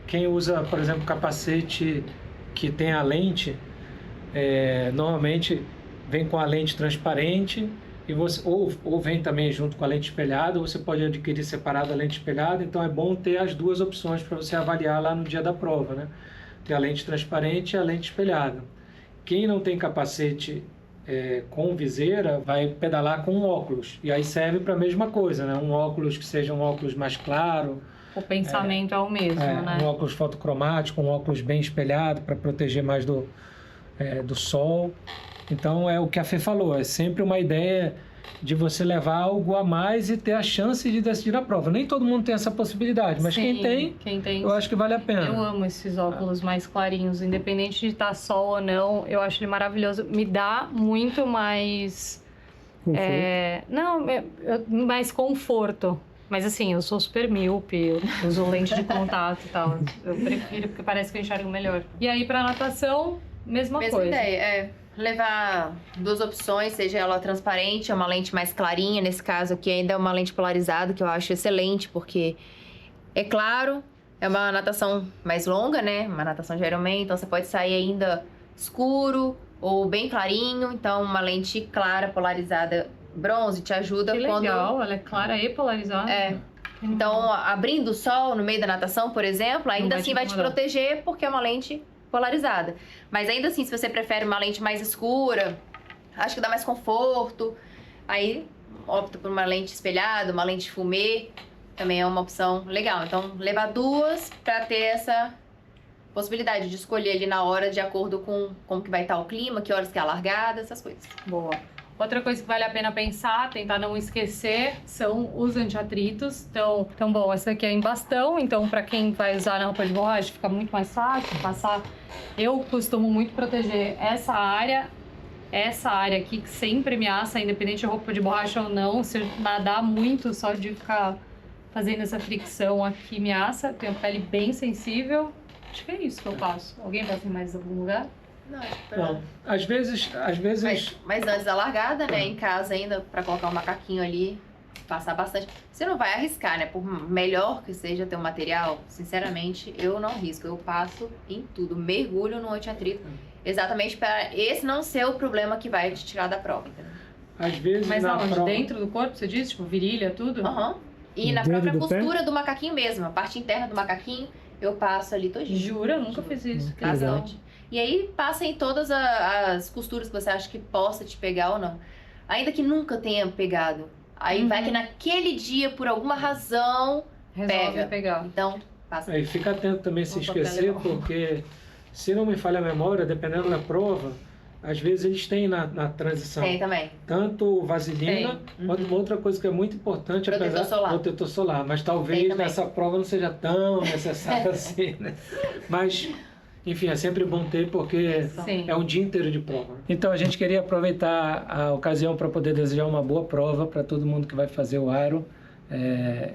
Quem usa, por exemplo, capacete que tem a lente, normalmente vem com a lente transparente e você, ou vem também junto com a lente espelhada, ou você pode adquirir separado a lente espelhada, então é bom ter as duas opções para você avaliar lá no dia da prova, né? Ter a lente transparente e a lente espelhada. Quem não tem capacete com viseira vai pedalar com um óculos, e aí serve para a mesma coisa, né? Um óculos que seja um óculos mais claro. O pensamento é o mesmo, né? Um óculos fotocromático, um óculos bem espelhado para proteger mais do sol. Então é o que a Fê falou, é sempre uma ideia de você levar algo a mais e ter a chance de decidir a prova. Nem todo mundo tem essa possibilidade, mas Sim, quem tem, eu acho que vale a pena. Eu amo esses óculos mais clarinhos, independente de estar sol ou não, eu acho ele maravilhoso. Me dá muito mais... mais conforto. Mas assim, eu sou super míope, eu uso lente de contato e tal. Eu prefiro porque parece que eu enxergo melhor. E aí pra natação, mesma coisa. ideia, levar duas opções, seja ela transparente, é uma lente mais clarinha, nesse caso aqui ainda é uma lente polarizada, que eu acho excelente, porque é claro, é uma natação mais longa, né? Uma natação de Ironman, então você pode sair ainda escuro ou bem clarinho, então uma lente clara, polarizada, bronze, te ajuda Que quando... legal, ela é clara e polarizada. Então, abrindo o sol no meio da natação, por exemplo, ainda assim vai te proteger, porque é uma lente polarizada. Mas ainda assim, se você prefere uma lente mais escura, acho que dá mais conforto, aí opta por uma lente espelhada, uma lente fumê, também é uma opção legal. Então, levar duas para ter essa possibilidade de escolher ali na hora, de acordo com como que vai estar o clima, que horas que é a largada, essas coisas. Boa. Outra coisa que vale a pena pensar, tentar não esquecer, são os anti-atritos. Então, bom, essa aqui é em bastão, então para quem vai usar na roupa de borracha fica muito mais fácil passar. Eu costumo muito proteger essa área aqui que sempre me assa, independente de roupa de borracha ou não. Se eu nadar muito, só de ficar fazendo essa fricção aqui me assa. Tenho a pele bem sensível. Acho que é isso que eu passo. Alguém passa em mais algum lugar? Não. Às vezes... Mas antes da largada, né? Em casa ainda, pra colocar um macaquinho ali. passar bastante. Você não vai arriscar, né? Por melhor que seja teu material, sinceramente, eu não risco. Eu passo em tudo, mergulho no anti-atrito. Exatamente para esse não ser o problema que vai te tirar da prova, entendeu? Às vezes Mas na aonde? prova... Dentro do corpo, você disse? Tipo, virilha, tudo? Aham. E na Dentro própria do pé? postura do macaquinho mesmo, a parte interna do macaquinho, eu passo ali todinho. Jura? Nunca fiz isso. Que legal. Bastante. E aí passa em todas as costuras que você acha que possa te pegar ou não. Ainda que nunca tenha pegado. Aí vai que naquele dia, por alguma razão, Resolve pegar. então passa. Aí fica atento também se Um papel esquecer, legal. porque se não me falha a memória, dependendo da prova, às vezes eles têm na transição Tem também. tanto vaselina, quanto uma outra coisa que é muito importante, Protetor solar. protetor solar. Mas talvez Tem também. nessa prova não seja tão necessário assim, né? Mas, enfim, é sempre bom ter, porque Sim. é um dia inteiro de prova. Então a gente queria aproveitar a ocasião para poder desejar uma boa prova para todo mundo que vai fazer o Iron.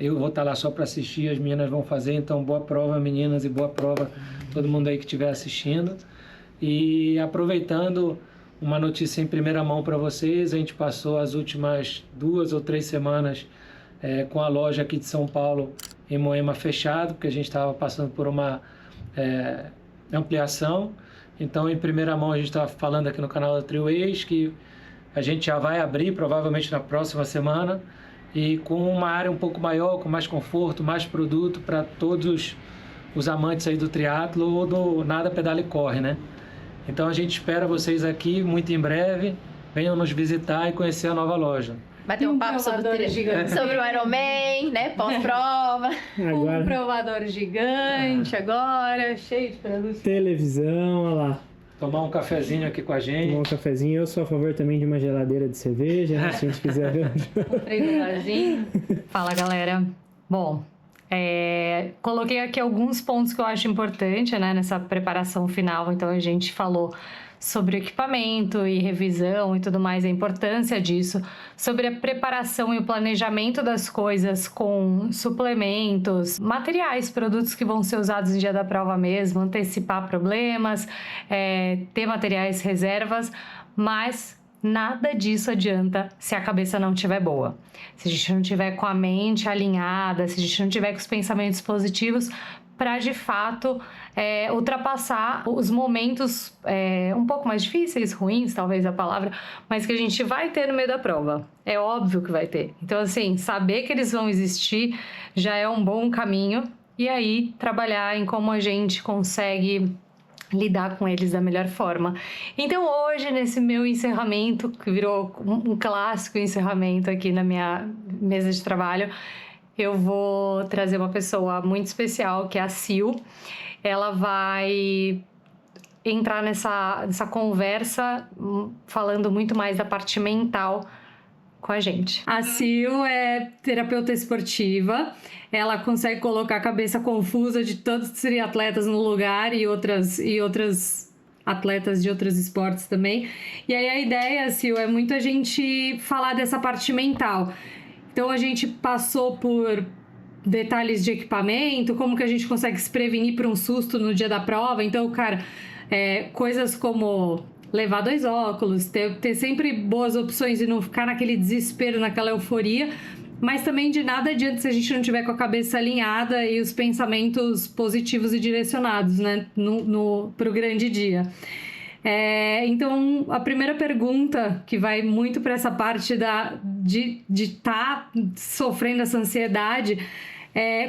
Eu vou estar lá só para assistir, as meninas vão fazer, então boa prova, meninas, e boa prova todo mundo aí que estiver assistindo. E aproveitando uma notícia em primeira mão para vocês, a gente passou as últimas 2 ou 3 semanas com a loja aqui de São Paulo em Moema fechado, porque a gente estava passando por uma ampliação. Então, em primeira mão, a gente estava falando aqui no canal da Triways que a gente já vai abrir provavelmente na próxima semana e com uma área um pouco maior, com mais conforto, mais produto para todos os amantes aí do triatlo ou do nada, pedala e corre, né? Então a gente espera vocês aqui muito em breve. Venham nos visitar e conhecer a nova loja. Bater um papo sobre provador gigante. sobre o Ironman, né? Pós-prova. Agora, Um provador gigante agora, cheio de produtos. televisão, olha lá. Tomar um cafezinho aqui com a gente. Tomar um cafezinho. Eu sou a favor também de uma geladeira de cerveja, né, se a gente quiser ver. Fala, galera. Bom, coloquei aqui alguns pontos que eu acho importante, né, nessa preparação final. Então, a gente falou sobre equipamento e revisão e tudo mais, a importância disso, sobre a preparação e o planejamento das coisas com suplementos, materiais, produtos que vão ser usados no dia da prova mesmo, antecipar problemas, ter materiais reservas, mas nada disso adianta se a cabeça não estiver boa. Se a gente não estiver com a mente alinhada, se a gente não tiver com os pensamentos positivos, para de fato ultrapassar os momentos um pouco mais difíceis, ruins, talvez a palavra, mas que a gente vai ter no meio da prova. É óbvio que vai ter. Então, assim, saber que eles vão existir já é um bom caminho. E aí, trabalhar em como a gente consegue lidar com eles da melhor forma. Então, hoje, nesse meu encerramento, que virou um clássico encerramento aqui na minha mesa de trabalho, eu vou trazer uma pessoa muito especial, que é a Sil. Ela vai entrar nessa conversa falando muito mais da parte mental com a gente. A Sil é terapeuta esportiva. Ela consegue colocar a cabeça confusa de todos os triatletas no lugar e outras atletas de outros esportes também. E aí a ideia, Sil, é muito a gente falar dessa parte mental. Então, a gente passou por detalhes de equipamento, como que a gente consegue se prevenir para um susto no dia da prova. Então, cara, coisas como levar 2 óculos, ter sempre boas opções e não ficar naquele desespero, naquela euforia. Mas também de nada adianta se a gente não tiver com a cabeça alinhada e os pensamentos positivos e direcionados, né, pro grande dia. Então, a primeira pergunta, que vai muito para essa parte de estar sofrendo essa ansiedade,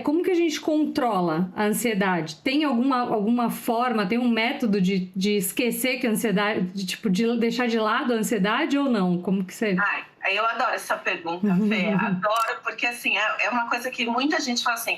como que a gente controla a ansiedade? Tem alguma forma, tem um método de esquecer que a ansiedade, de deixar de lado a ansiedade ou não? Como que você... Eu adoro essa pergunta, Fê. Adoro, porque assim, é uma coisa que muita gente fala assim,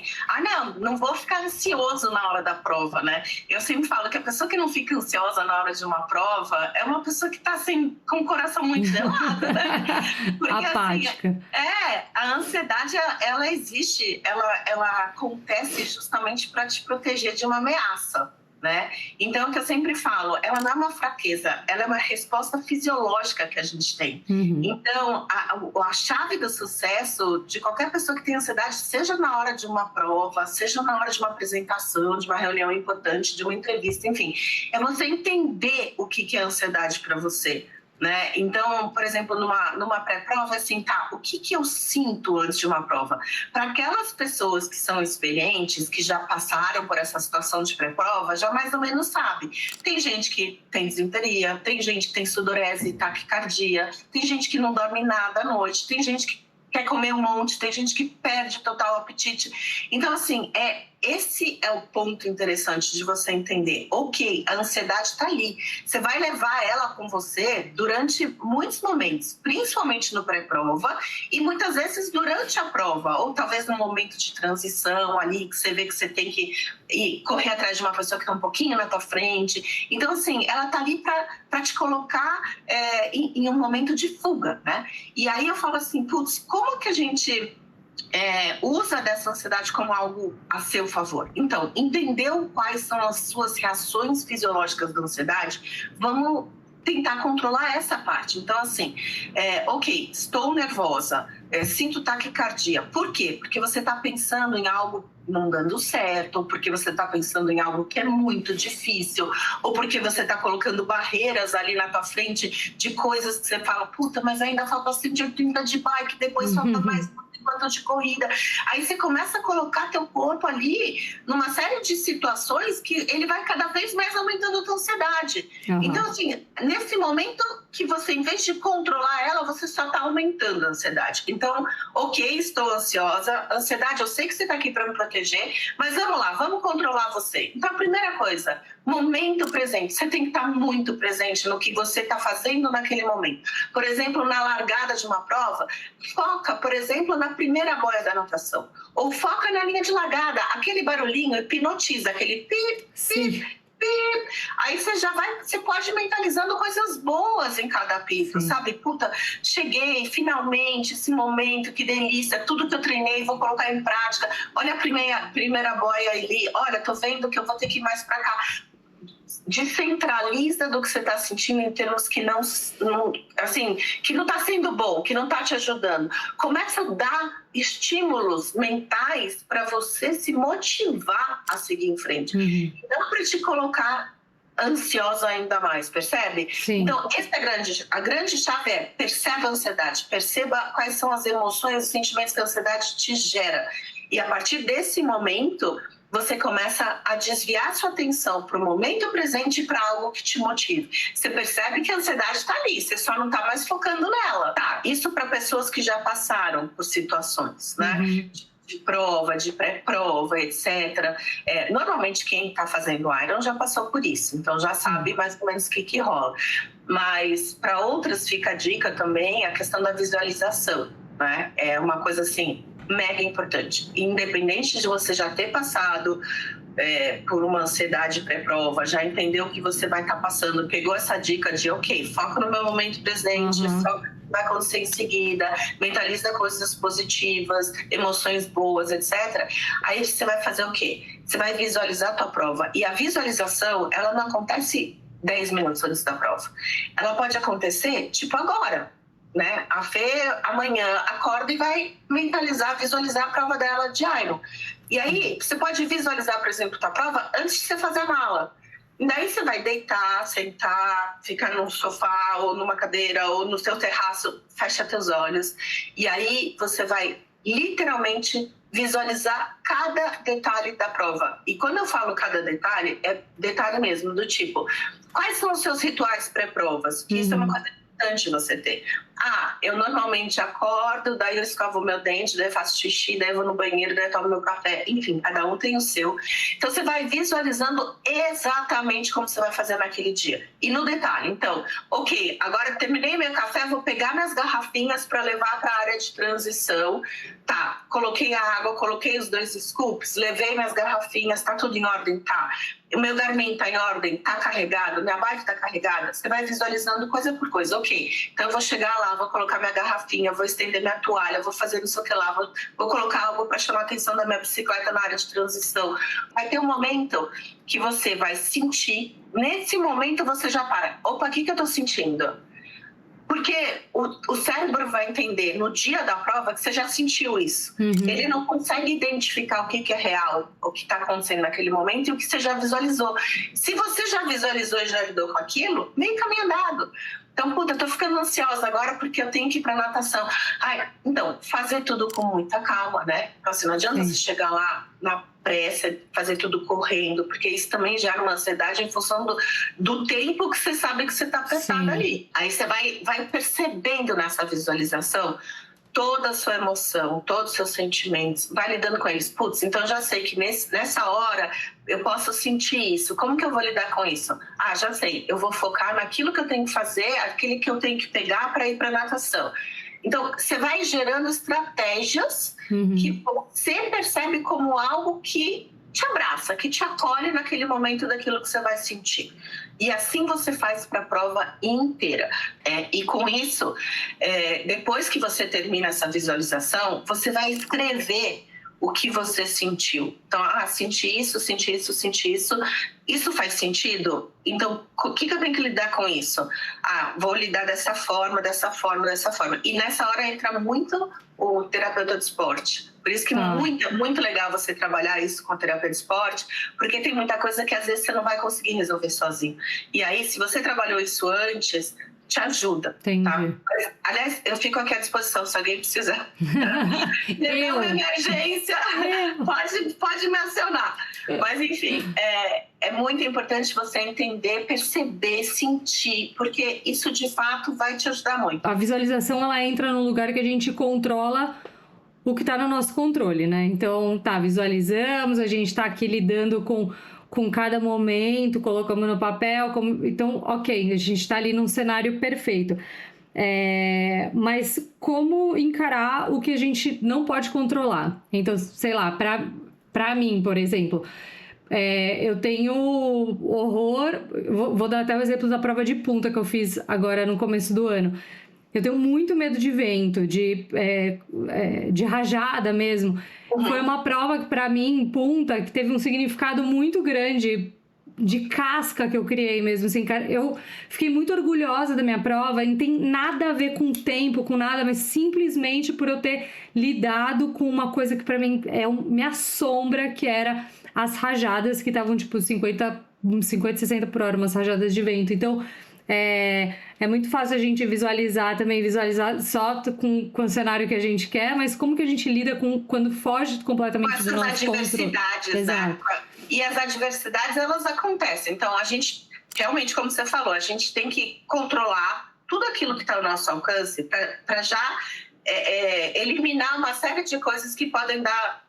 não vou ficar ansioso na hora da prova, né? Eu sempre falo que a pessoa que não fica ansiosa na hora de uma prova é uma pessoa que está assim, com o coração muito gelado, né? Porque, apática. Assim, a ansiedade, ela existe, ela acontece justamente para te proteger de uma ameaça. Né? Então, é o que eu sempre falo, ela não é uma fraqueza, ela é uma resposta fisiológica que a gente tem. Então, a chave do sucesso de qualquer pessoa que tem ansiedade, seja na hora de uma prova, seja na hora de uma apresentação, de uma reunião importante, de uma entrevista, enfim, é você entender o que é ansiedade para você. né? Então, por exemplo, numa pré-prova, assim, tá, o que eu sinto antes de uma prova? Para aquelas pessoas que são experientes, que já passaram por essa situação de pré-prova, já mais ou menos sabe. Tem gente que tem disenteria, tem gente que tem sudorese, taquicardia, tem gente que não dorme nada à noite, tem gente que quer comer um monte, tem gente que perde total apetite. Então, assim, esse é o ponto interessante de você entender. Ok, a ansiedade está ali. Você vai levar ela com você durante muitos momentos, principalmente no pré-prova e muitas vezes durante a prova, ou talvez no momento de transição ali, que você vê que você tem que correr atrás de uma pessoa que está um pouquinho na tua frente. Então, assim, ela está ali para te colocar em um momento de fuga, né? E aí eu falo assim, putz, como que a gente usa dessa ansiedade como algo a seu favor? Então, entendeu quais são as suas reações fisiológicas da ansiedade? Vamos tentar controlar essa parte. Então, assim, ok, estou nervosa, sinto taquicardia. Por quê? Porque você está pensando em algo não dando certo, ou porque você está pensando em algo que é muito difícil, ou porque você está colocando barreiras ali na tua frente de coisas que você fala, puta, mas ainda falta 130 de bike, depois falta mais quanto de corrida. Aí você começa a colocar teu corpo ali numa série de situações que ele vai cada vez mais aumentando a tua ansiedade. Uhum. Então, assim, nesse momento que você, em vez de controlar ela, você só está aumentando a ansiedade. Então, ok, estou ansiosa. Ansiedade, eu sei que você está aqui para me proteger, mas vamos lá, vamos controlar você. Então, a primeira coisa, momento presente. Você tem que estar muito presente no que você está fazendo naquele momento. Por exemplo, na largada de uma prova, foca, por exemplo, na primeira boia da natação. Ou foca na linha de largada. Aquele barulhinho hipnotiza, aquele pip, pip, pip. Aí você pode ir mentalizando coisas boas em cada pito, sabe? Puta, cheguei, finalmente, esse momento, que delícia, tudo que eu treinei, vou colocar em prática. Olha a primeira boia ali, olha, tô vendo que eu vou ter que ir mais pra cá. Descentraliza do que você está sentindo em termos que não está sendo bom, que não está te ajudando. Começa a dar estímulos mentais para você se motivar a seguir em frente. Não para te colocar ansiosa ainda mais, percebe? Sim. Então, a grande chave é perceba a ansiedade, perceba quais são as emoções, os sentimentos que a ansiedade te gera. E a partir desse momento, você começa a desviar sua atenção para o momento presente e para algo que te motive. Você percebe que a ansiedade está ali, você só não está mais focando nela. Tá? Isso para pessoas que já passaram por situações, né? De prova, de pré-prova, etc. Normalmente quem está fazendo Iron já passou por isso, então já sabe mais ou menos o que rola. Mas para outras fica a dica também a questão da visualização, né? É uma coisa assim mega importante. Independente de você já ter passado por uma ansiedade pré-prova, já entendeu o que você vai estar passando, pegou essa dica de, ok, foca no meu momento presente, foca no que vai acontecer em seguida, mentaliza coisas positivas, emoções boas, etc. Aí você vai fazer o quê? Você vai visualizar a tua prova. E a visualização, ela não acontece 10 minutos antes da prova. Ela pode acontecer, tipo, agora. Né? A Fê amanhã acorda e vai visualizar a prova dela de Iron. E aí você pode visualizar, por exemplo, a prova antes de você fazer a mala. E daí você vai deitar, sentar, ficar num sofá ou numa cadeira ou no seu terraço, fecha teus olhos. E aí você vai literalmente visualizar cada detalhe da prova. E quando eu falo cada detalhe, é detalhe mesmo, do tipo, quais são os seus rituais pré-provas? Que isso é uma coisa importante você ter. Eu normalmente acordo, daí eu escovo o meu dente, daí eu faço xixi, daí eu vou no banheiro, daí eu tomo meu café. Enfim, cada um tem o seu. Então você vai visualizando exatamente como você vai fazer naquele dia. E no detalhe, então, ok, agora terminei meu café, vou pegar minhas garrafinhas para levar para a área de transição. Tá, coloquei a água, coloquei os 2 scoops, levei minhas garrafinhas, tá tudo em ordem? Tá. O meu Garmin tá em ordem? Tá carregado? Minha bike tá carregada? Você vai visualizando coisa por coisa. Ok, então eu vou chegar lá, vou colocar minha garrafinha, vou estender minha toalha, vou fazer não sei o que lá, vou colocar algo para chamar a atenção da minha bicicleta na área de transição. Vai ter um momento que você vai sentir, nesse momento você já para. Opa, o que eu tô sentindo? Porque o cérebro vai entender no dia da prova que você já sentiu isso. Ele não consegue identificar o que é real, o que está acontecendo naquele momento e o que você já visualizou. Se você já visualizou e já lidou com aquilo, nem caminho andado. Então, puta, eu tô ficando ansiosa agora porque eu tenho que ir pra natação. Ai, então, fazer tudo com muita calma, né? Então, assim, não adianta você chegar lá na pressa, fazer tudo correndo, porque isso também gera uma ansiedade em função do tempo que você sabe que você tá apertada ali. Aí você vai percebendo nessa visualização toda a sua emoção, todos os seus sentimentos, vai lidando com eles. Putz, então eu já sei que nessa hora eu posso sentir isso. Como que eu vou lidar com isso? Ah, já sei. Eu vou focar naquilo que eu tenho que fazer, aquele que eu tenho que pegar para ir para natação. Então, você vai gerando estratégias que você percebe como algo que te abraça, que te acolhe naquele momento daquilo que você vai sentir. E assim você faz para a prova inteira. E com isso, depois que você termina essa visualização, você vai escrever o que você sentiu. Então, senti isso, senti isso, senti isso. Isso faz sentido? Então, o que eu tenho que lidar com isso? Vou lidar dessa forma, dessa forma, dessa forma. E nessa hora entra muito o terapeuta de esporte. Por isso que é muito legal você trabalhar isso com o terapeuta de esporte, porque tem muita coisa que às vezes você não vai conseguir resolver sozinho. E aí, se você trabalhou isso antes, te ajuda. Entendi. Tá? Aliás, eu fico aqui à disposição se alguém precisar. Tem uma emergência, pode me acionar. Mas, enfim, é muito importante você entender, perceber, sentir, porque isso, de fato, vai te ajudar muito. A visualização, ela entra num lugar que a gente controla o que está no nosso controle, né? Então, visualizamos, a gente está aqui lidando com cada momento, colocamos no papel, então, ok, a gente está ali num cenário perfeito. Mas como encarar o que a gente não pode controlar? Então, sei lá, para mim, por exemplo, eu tenho horror, vou dar até o exemplo da prova de punta que eu fiz agora no começo do ano. Eu tenho muito medo de vento, de rajada mesmo. Foi uma prova que, para mim, em punta, que teve um significado muito grande de casca que eu criei mesmo. Assim, eu fiquei muito orgulhosa da minha prova. Não tem nada a ver com tempo, com nada, mas simplesmente por eu ter lidado com uma coisa que, para mim, me assombra, que era as rajadas que estavam, tipo, 50, 60 por hora, umas rajadas de vento. Então, é muito fácil a gente visualizar só com o cenário que a gente quer, mas como que a gente lida quando foge completamente do nosso controle? Com essas adversidades, né? E as adversidades, elas acontecem. Então, a gente, realmente, como você falou, a gente tem que controlar tudo aquilo que está ao nosso alcance para já eliminar uma série de coisas que podem dar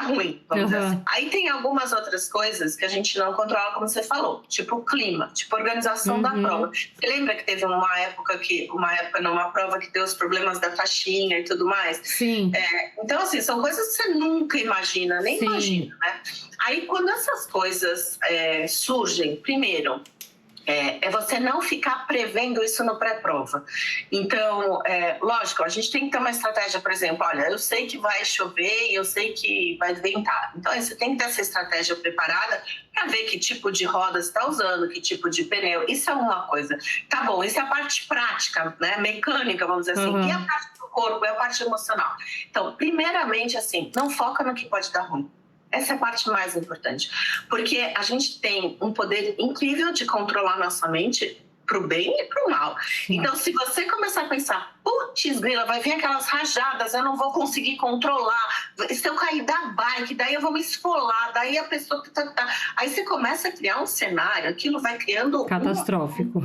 ruim, vamos dizer assim. Aí tem algumas outras coisas que a gente não controla, como você falou, tipo o clima, tipo a organização da prova. Você lembra que teve uma prova que deu os problemas da faixinha e tudo mais? Sim. Então, assim, são coisas que você nunca imagina, nem imagina, né? Aí, quando essas coisas surgem, primeiro, você não ficar prevendo isso no pré-prova. Então, lógico, a gente tem que ter uma estratégia, por exemplo, olha, eu sei que vai chover e eu sei que vai ventar. Então, você tem que ter essa estratégia preparada para ver que tipo de roda você está usando, que tipo de pneu. Isso é uma coisa. Tá bom, isso é a parte prática, né? Mecânica, vamos dizer assim. E a parte do corpo, é a parte emocional. Então, primeiramente, assim, não foca no que pode dar ruim. Essa é a parte mais importante, porque a gente tem um poder incrível de controlar nossa mente para o bem e para o mal. Então, se você começar a pensar, putz, grila, vai vir aquelas rajadas, eu não vou conseguir controlar, se eu cair da bike, daí eu vou me esfolar, daí a pessoa... Aí você começa a criar um cenário, aquilo vai criando... Catastrófico.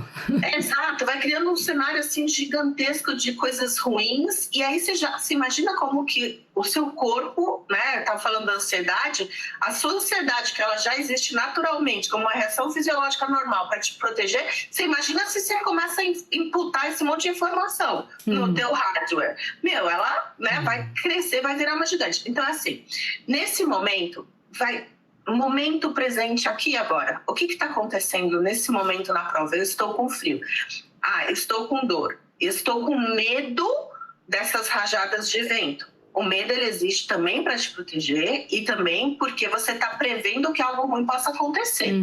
Exato, vai criando um cenário assim gigantesco de coisas ruins, e aí você já se imagina como que o seu corpo, né, tá falando da ansiedade, a sua ansiedade, que ela já existe naturalmente, como uma reação fisiológica normal para te proteger, você imagina se você começa a imputar esse monte de informação no teu hardware. Ela, né, vai crescer, vai virar uma gigante. Então, assim, nesse momento, momento presente aqui e agora. O que está acontecendo nesse momento na prova? Eu estou com frio. Eu estou com dor. Eu estou com medo dessas rajadas de vento. O medo, ele existe também para te proteger e também porque você está prevendo que algo ruim possa acontecer.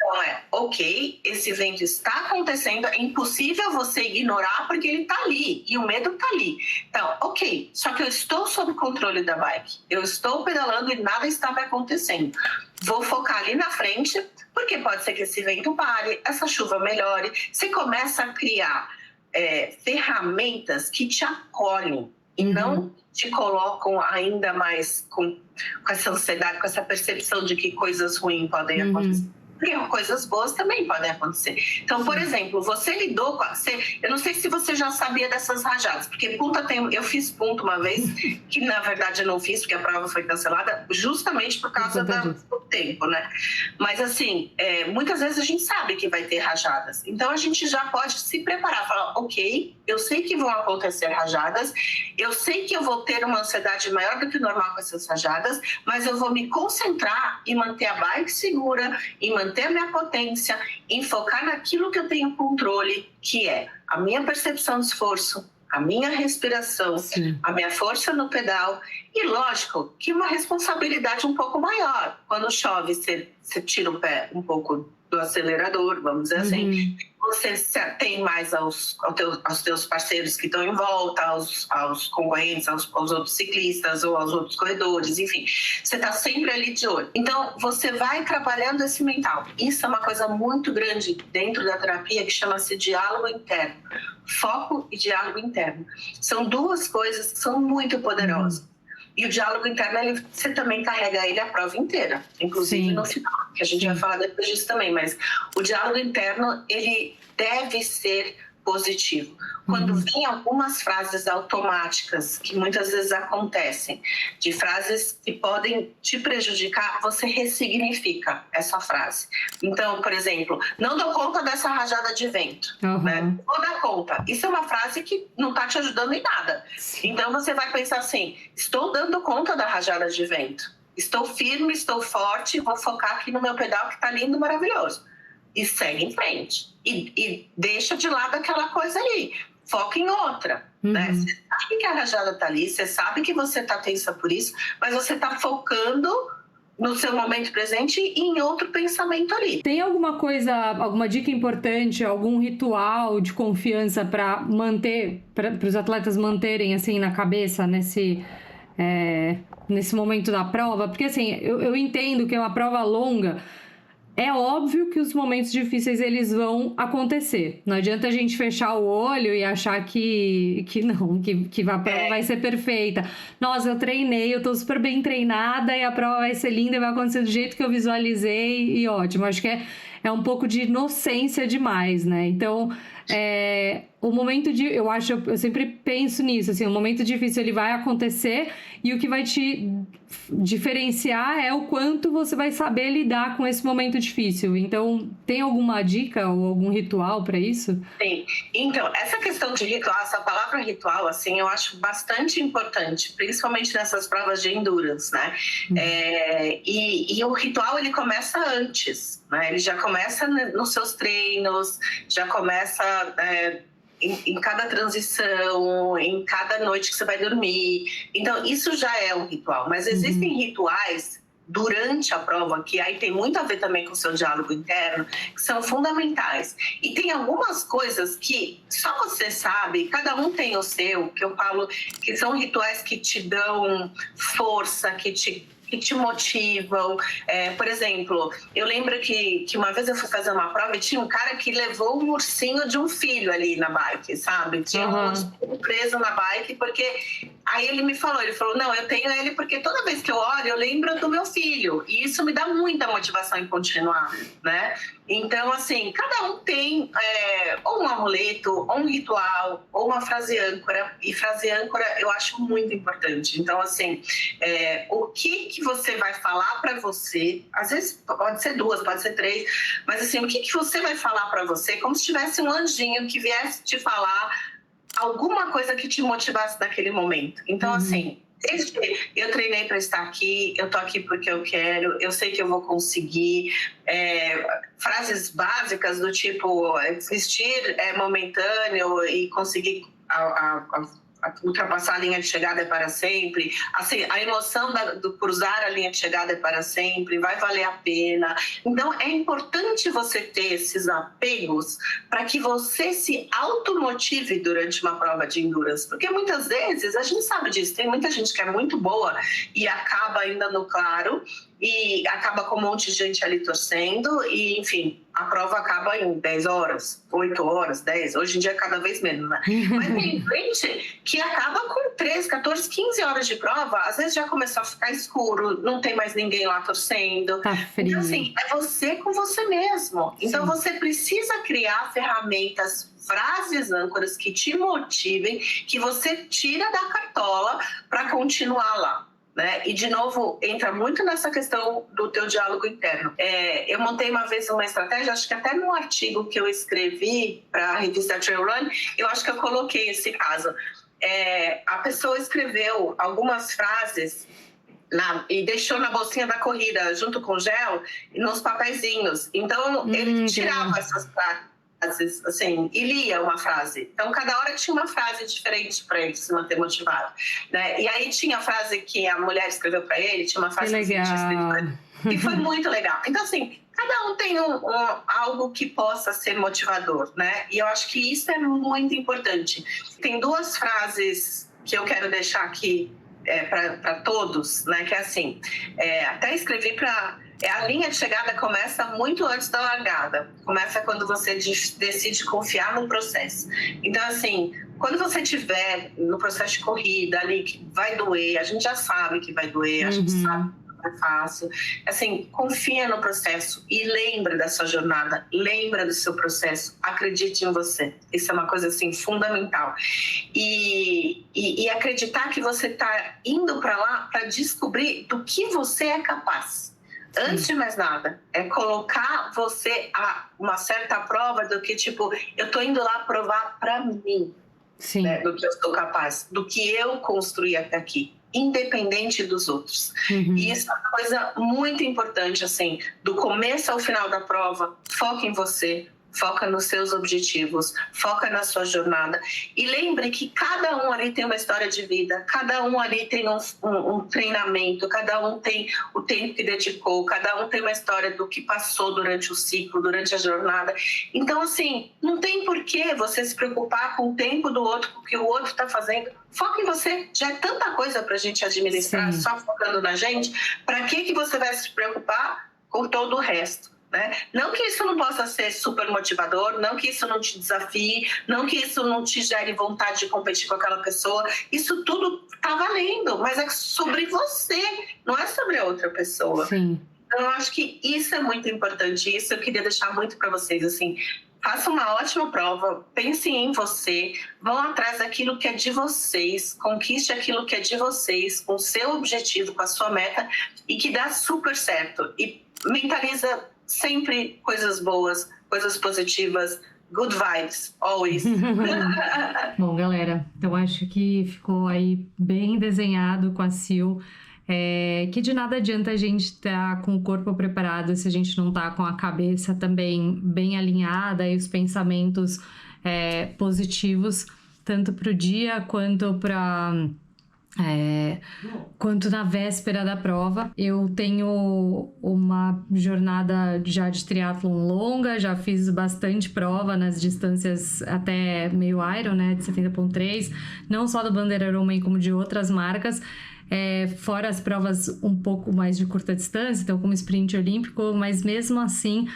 Então, ok, esse evento está acontecendo, é impossível você ignorar porque ele está ali e o medo está ali. Então, ok, só que eu estou sob controle da bike, eu estou pedalando e nada está me acontecendo. Vou focar ali na frente, porque pode ser que esse vento pare, essa chuva melhore. Você começa a criar ferramentas que te acolhem e não te colocam ainda mais com essa ansiedade, com essa percepção de que coisas ruins podem acontecer. Porque coisas boas também podem acontecer. Então, por exemplo, você lidou com... eu não sei se você já sabia dessas rajadas, porque punta tem... Eu fiz punta uma vez, que na verdade eu não fiz, porque a prova foi cancelada, justamente por causa do tempo, né? Mas assim, muitas vezes a gente sabe que vai ter rajadas. Então, a gente já pode se preparar, falar, ok, eu sei que vão acontecer rajadas, eu sei que eu vou ter uma ansiedade maior do que o normal com essas rajadas, mas eu vou me concentrar em manter a bike segura, em manter a minha potência, em focar naquilo que eu tenho controle, que é a minha percepção de esforço, a minha respiração, a minha força no pedal e, lógico, que uma responsabilidade um pouco maior. Quando chove, você tira o pé um pouco do acelerador, vamos dizer assim. Você se atém mais aos teus parceiros que estão em volta, aos concorrentes, aos outros ciclistas ou aos outros corredores, enfim. Você está sempre ali de olho. Então, você vai trabalhando esse mental. Isso é uma coisa muito grande dentro da terapia que chama-se diálogo interno. Foco e diálogo interno. São duas coisas que são muito poderosas. E o diálogo interno, você também carrega ele a prova inteira, inclusive no final, que a gente vai falar depois disso também, mas o diálogo interno, ele deve ser positivo. Quando vem algumas frases automáticas, que muitas vezes acontecem, de frases que podem te prejudicar, você ressignifica essa frase. Então, por exemplo, não dou conta dessa rajada de vento. Né? Vou dar conta. Isso é uma frase que não está te ajudando em nada. Então, você vai pensar assim, estou dando conta da rajada de vento. Estou firme, estou forte, vou focar aqui no meu pedal que está lindo, maravilhoso. E segue em frente. E deixa de lado aquela coisa ali. Foca em outra. Né? Você sabe que a rajada está ali, você sabe que você está tensa por isso, mas você está focando no seu momento presente e em outro pensamento ali. Tem alguma coisa, alguma dica importante, algum ritual de confiança para manter, para os atletas manterem assim na cabeça nesse momento da prova? Porque assim, eu entendo que é uma prova longa. É óbvio que os momentos difíceis eles vão acontecer. Não adianta a gente fechar o olho e achar que a prova vai ser perfeita. Nossa, eu treinei, eu tô super bem treinada e a prova vai ser linda e vai acontecer do jeito que eu visualizei e ótimo. Acho que é um pouco de inocência demais, né? Então, o momento eu sempre penso nisso, assim, o momento difícil ele vai acontecer e o que vai te diferenciar é o quanto você vai saber lidar com esse momento difícil. Então, tem alguma dica ou algum ritual para isso? Sim. Então, essa questão de ritual, essa palavra ritual, assim, eu acho bastante importante, principalmente nessas provas de endurance, né? E o ritual, ele começa antes, né? Ele já começa nos seus treinos, já começa em cada transição, em cada noite que você vai dormir. Então, isso já é um ritual. Mas existem rituais durante a prova, que aí tem muito a ver também com o seu diálogo interno, que são fundamentais. E tem algumas coisas que só você sabe, cada um tem o seu, que eu falo que são rituais que te dão força, que te motivam. Por exemplo, eu lembro que uma vez eu fui fazer uma prova e tinha um cara que levou um ursinho de um filho ali na bike, sabe? Tinha um ursinho preso na bike, porque aí ele me falou, não, eu tenho ele porque toda vez que eu olho, eu lembro do meu filho. E isso me dá muita motivação em continuar, né? Então, assim, cada um tem ou um amuleto, ou um ritual, ou uma frase âncora. E frase âncora eu acho muito importante. Então, assim, o que você vai falar para você, às vezes pode ser 2, pode ser 3, mas assim, o que você vai falar para você, como se tivesse um anjinho que viesse te falar alguma coisa que te motivasse naquele momento. Então, assim, eu treinei para estar aqui, eu tô aqui porque eu quero, eu sei que eu vou conseguir. Frases básicas do tipo, existir é momentâneo e conseguir ultrapassar a linha de chegada é para sempre. Assim, a emoção do cruzar a linha de chegada é para sempre, vai valer a pena. Então, é importante você ter esses apegos para que você se automotive durante uma prova de endurance. Porque muitas vezes, a gente sabe disso, tem muita gente que é muito boa e acaba ainda no claro, e acaba com um monte de gente ali torcendo, e enfim, a prova acaba em 10 horas, 8 horas, 10, hoje em dia é cada vez menos, né? Mas tem gente que acaba com 13, 14, 15 horas de prova, às vezes já começou a ficar escuro, não tem mais ninguém lá torcendo. Tá frio. Então, assim, é você com você mesmo. Então, você precisa criar ferramentas, frases âncoras que te motivem, que você tira da cartola para continuar lá. Né? E, de novo, entra muito nessa questão do teu diálogo interno. Eu montei uma vez uma estratégia, acho que até no artigo que eu escrevi para a revista Trail Run, eu acho que eu coloquei esse caso. A pessoa escreveu algumas frases e deixou na bolsinha da corrida, junto com gel, nos papeizinhos. Então, ele tirava essas frases. Assim, e lia uma frase. Então, cada hora tinha uma frase diferente para ele se manter motivado, né? E aí tinha a frase que a mulher escreveu para ele, tinha uma frase que ele tinha escrito pra ele. E foi muito legal. Então, assim, cada um tem algo que possa ser motivador, né? E eu acho que isso é muito importante. Tem 2 frases que eu quero deixar aqui para todos, né? Que é assim, até escrevi para... A linha de chegada começa muito antes da largada. Começa quando você decide confiar no processo. Então, assim, quando você estiver no processo de corrida ali, que vai doer, a gente já sabe que vai doer, a gente sabe que não é fácil. Assim, confia no processo e lembra da sua jornada, lembra do seu processo, acredite em você. Isso é uma coisa, assim, fundamental. E acreditar que você está indo para lá para descobrir do que você é capaz. Antes de mais nada, é colocar você a uma certa prova do que, tipo, eu tô indo lá provar pra mim, né, do que eu sou capaz, do que eu construí até aqui, independente dos outros. E isso é uma coisa muito importante, assim, do começo ao final da prova, foca em você, foca nos seus objetivos, foca na sua jornada. E lembre que cada um ali tem uma história de vida, cada um ali tem um treinamento, cada um tem o tempo que dedicou, cada um tem uma história do que passou durante o ciclo, durante a jornada. Então, assim, não tem por que você se preocupar com o tempo do outro, com o que o outro está fazendo. Foca em você. Já é tanta coisa para a gente administrar, só focando na gente. Para que você vai se preocupar com todo o resto? Né? Não que isso não possa ser super motivador, não que isso não te desafie, não que isso não te gere vontade de competir com aquela pessoa. Isso tudo tá valendo, mas é sobre você, não é sobre a outra pessoa. Sim. Então, eu acho que isso é muito importante. Isso eu queria deixar muito para vocês, assim. Faça uma ótima prova, pensem em você, vão atrás daquilo que é de vocês, conquiste aquilo que é de vocês, com o seu objetivo, com a sua meta, e que dá super certo. E mentaliza sempre coisas boas, coisas positivas, good vibes, always. Bom, galera, então acho que ficou aí bem desenhado com a Sil. Que de nada adianta a gente estar com o corpo preparado se a gente não tá com a cabeça também bem alinhada e os pensamentos positivos, tanto para o dia quanto quanto na véspera da prova. Eu tenho uma jornada já de triatlon longa, já fiz bastante prova nas distâncias até meio Iron, né, de 70.3, não só do Bandeira Ironman como de outras marcas, fora as provas um pouco mais de curta distância, então como sprint olímpico, mas mesmo assim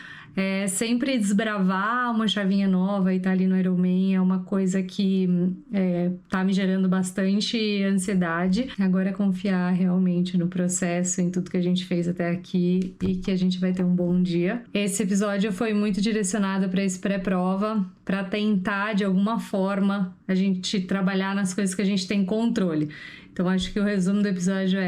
sempre desbravar uma chavinha nova e tá ali no Ironman é uma coisa que tá me gerando bastante ansiedade. Agora é confiar realmente no processo, em tudo que a gente fez até aqui e que a gente vai ter um bom dia. Esse episódio foi muito direcionado para esse pré-prova, para tentar de alguma forma a gente trabalhar nas coisas que a gente tem controle. Então acho que o resumo do episódio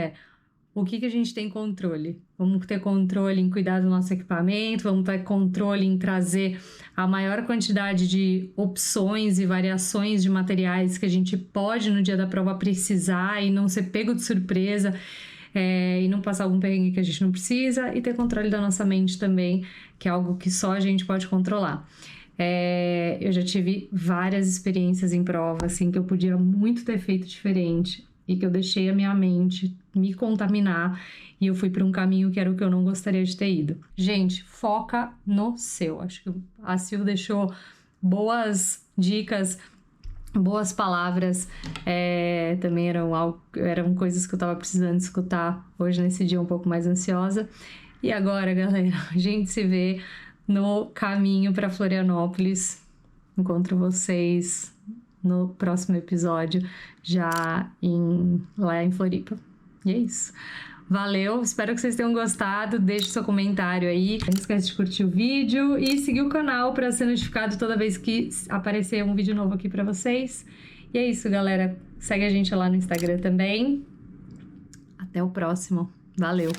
o que a gente tem controle? Vamos ter controle em cuidar do nosso equipamento, vamos ter controle em trazer a maior quantidade de opções e variações de materiais que a gente pode no dia da prova precisar e não ser pego de surpresa e não passar algum perrengue que a gente não precisa, e ter controle da nossa mente também, que é algo que só a gente pode controlar. Eu já tive várias experiências em prova, assim, que eu podia muito ter feito diferente e que eu deixei a minha mente me contaminar e eu fui para um caminho que era o que eu não gostaria de ter ido. Gente, foca no seu. Acho que a Sil deixou boas dicas, boas palavras. Também eram coisas que eu estava precisando escutar hoje nesse dia um pouco mais ansiosa. E agora, galera, a gente se vê no caminho para Florianópolis. Encontro vocês no próximo episódio, já lá em Floripa. E é isso. Valeu, espero que vocês tenham gostado. Deixe seu comentário aí. Não esquece de curtir o vídeo e seguir o canal para ser notificado toda vez que aparecer um vídeo novo aqui para vocês. E é isso, galera. Segue a gente lá no Instagram também. Até o próximo. Valeu!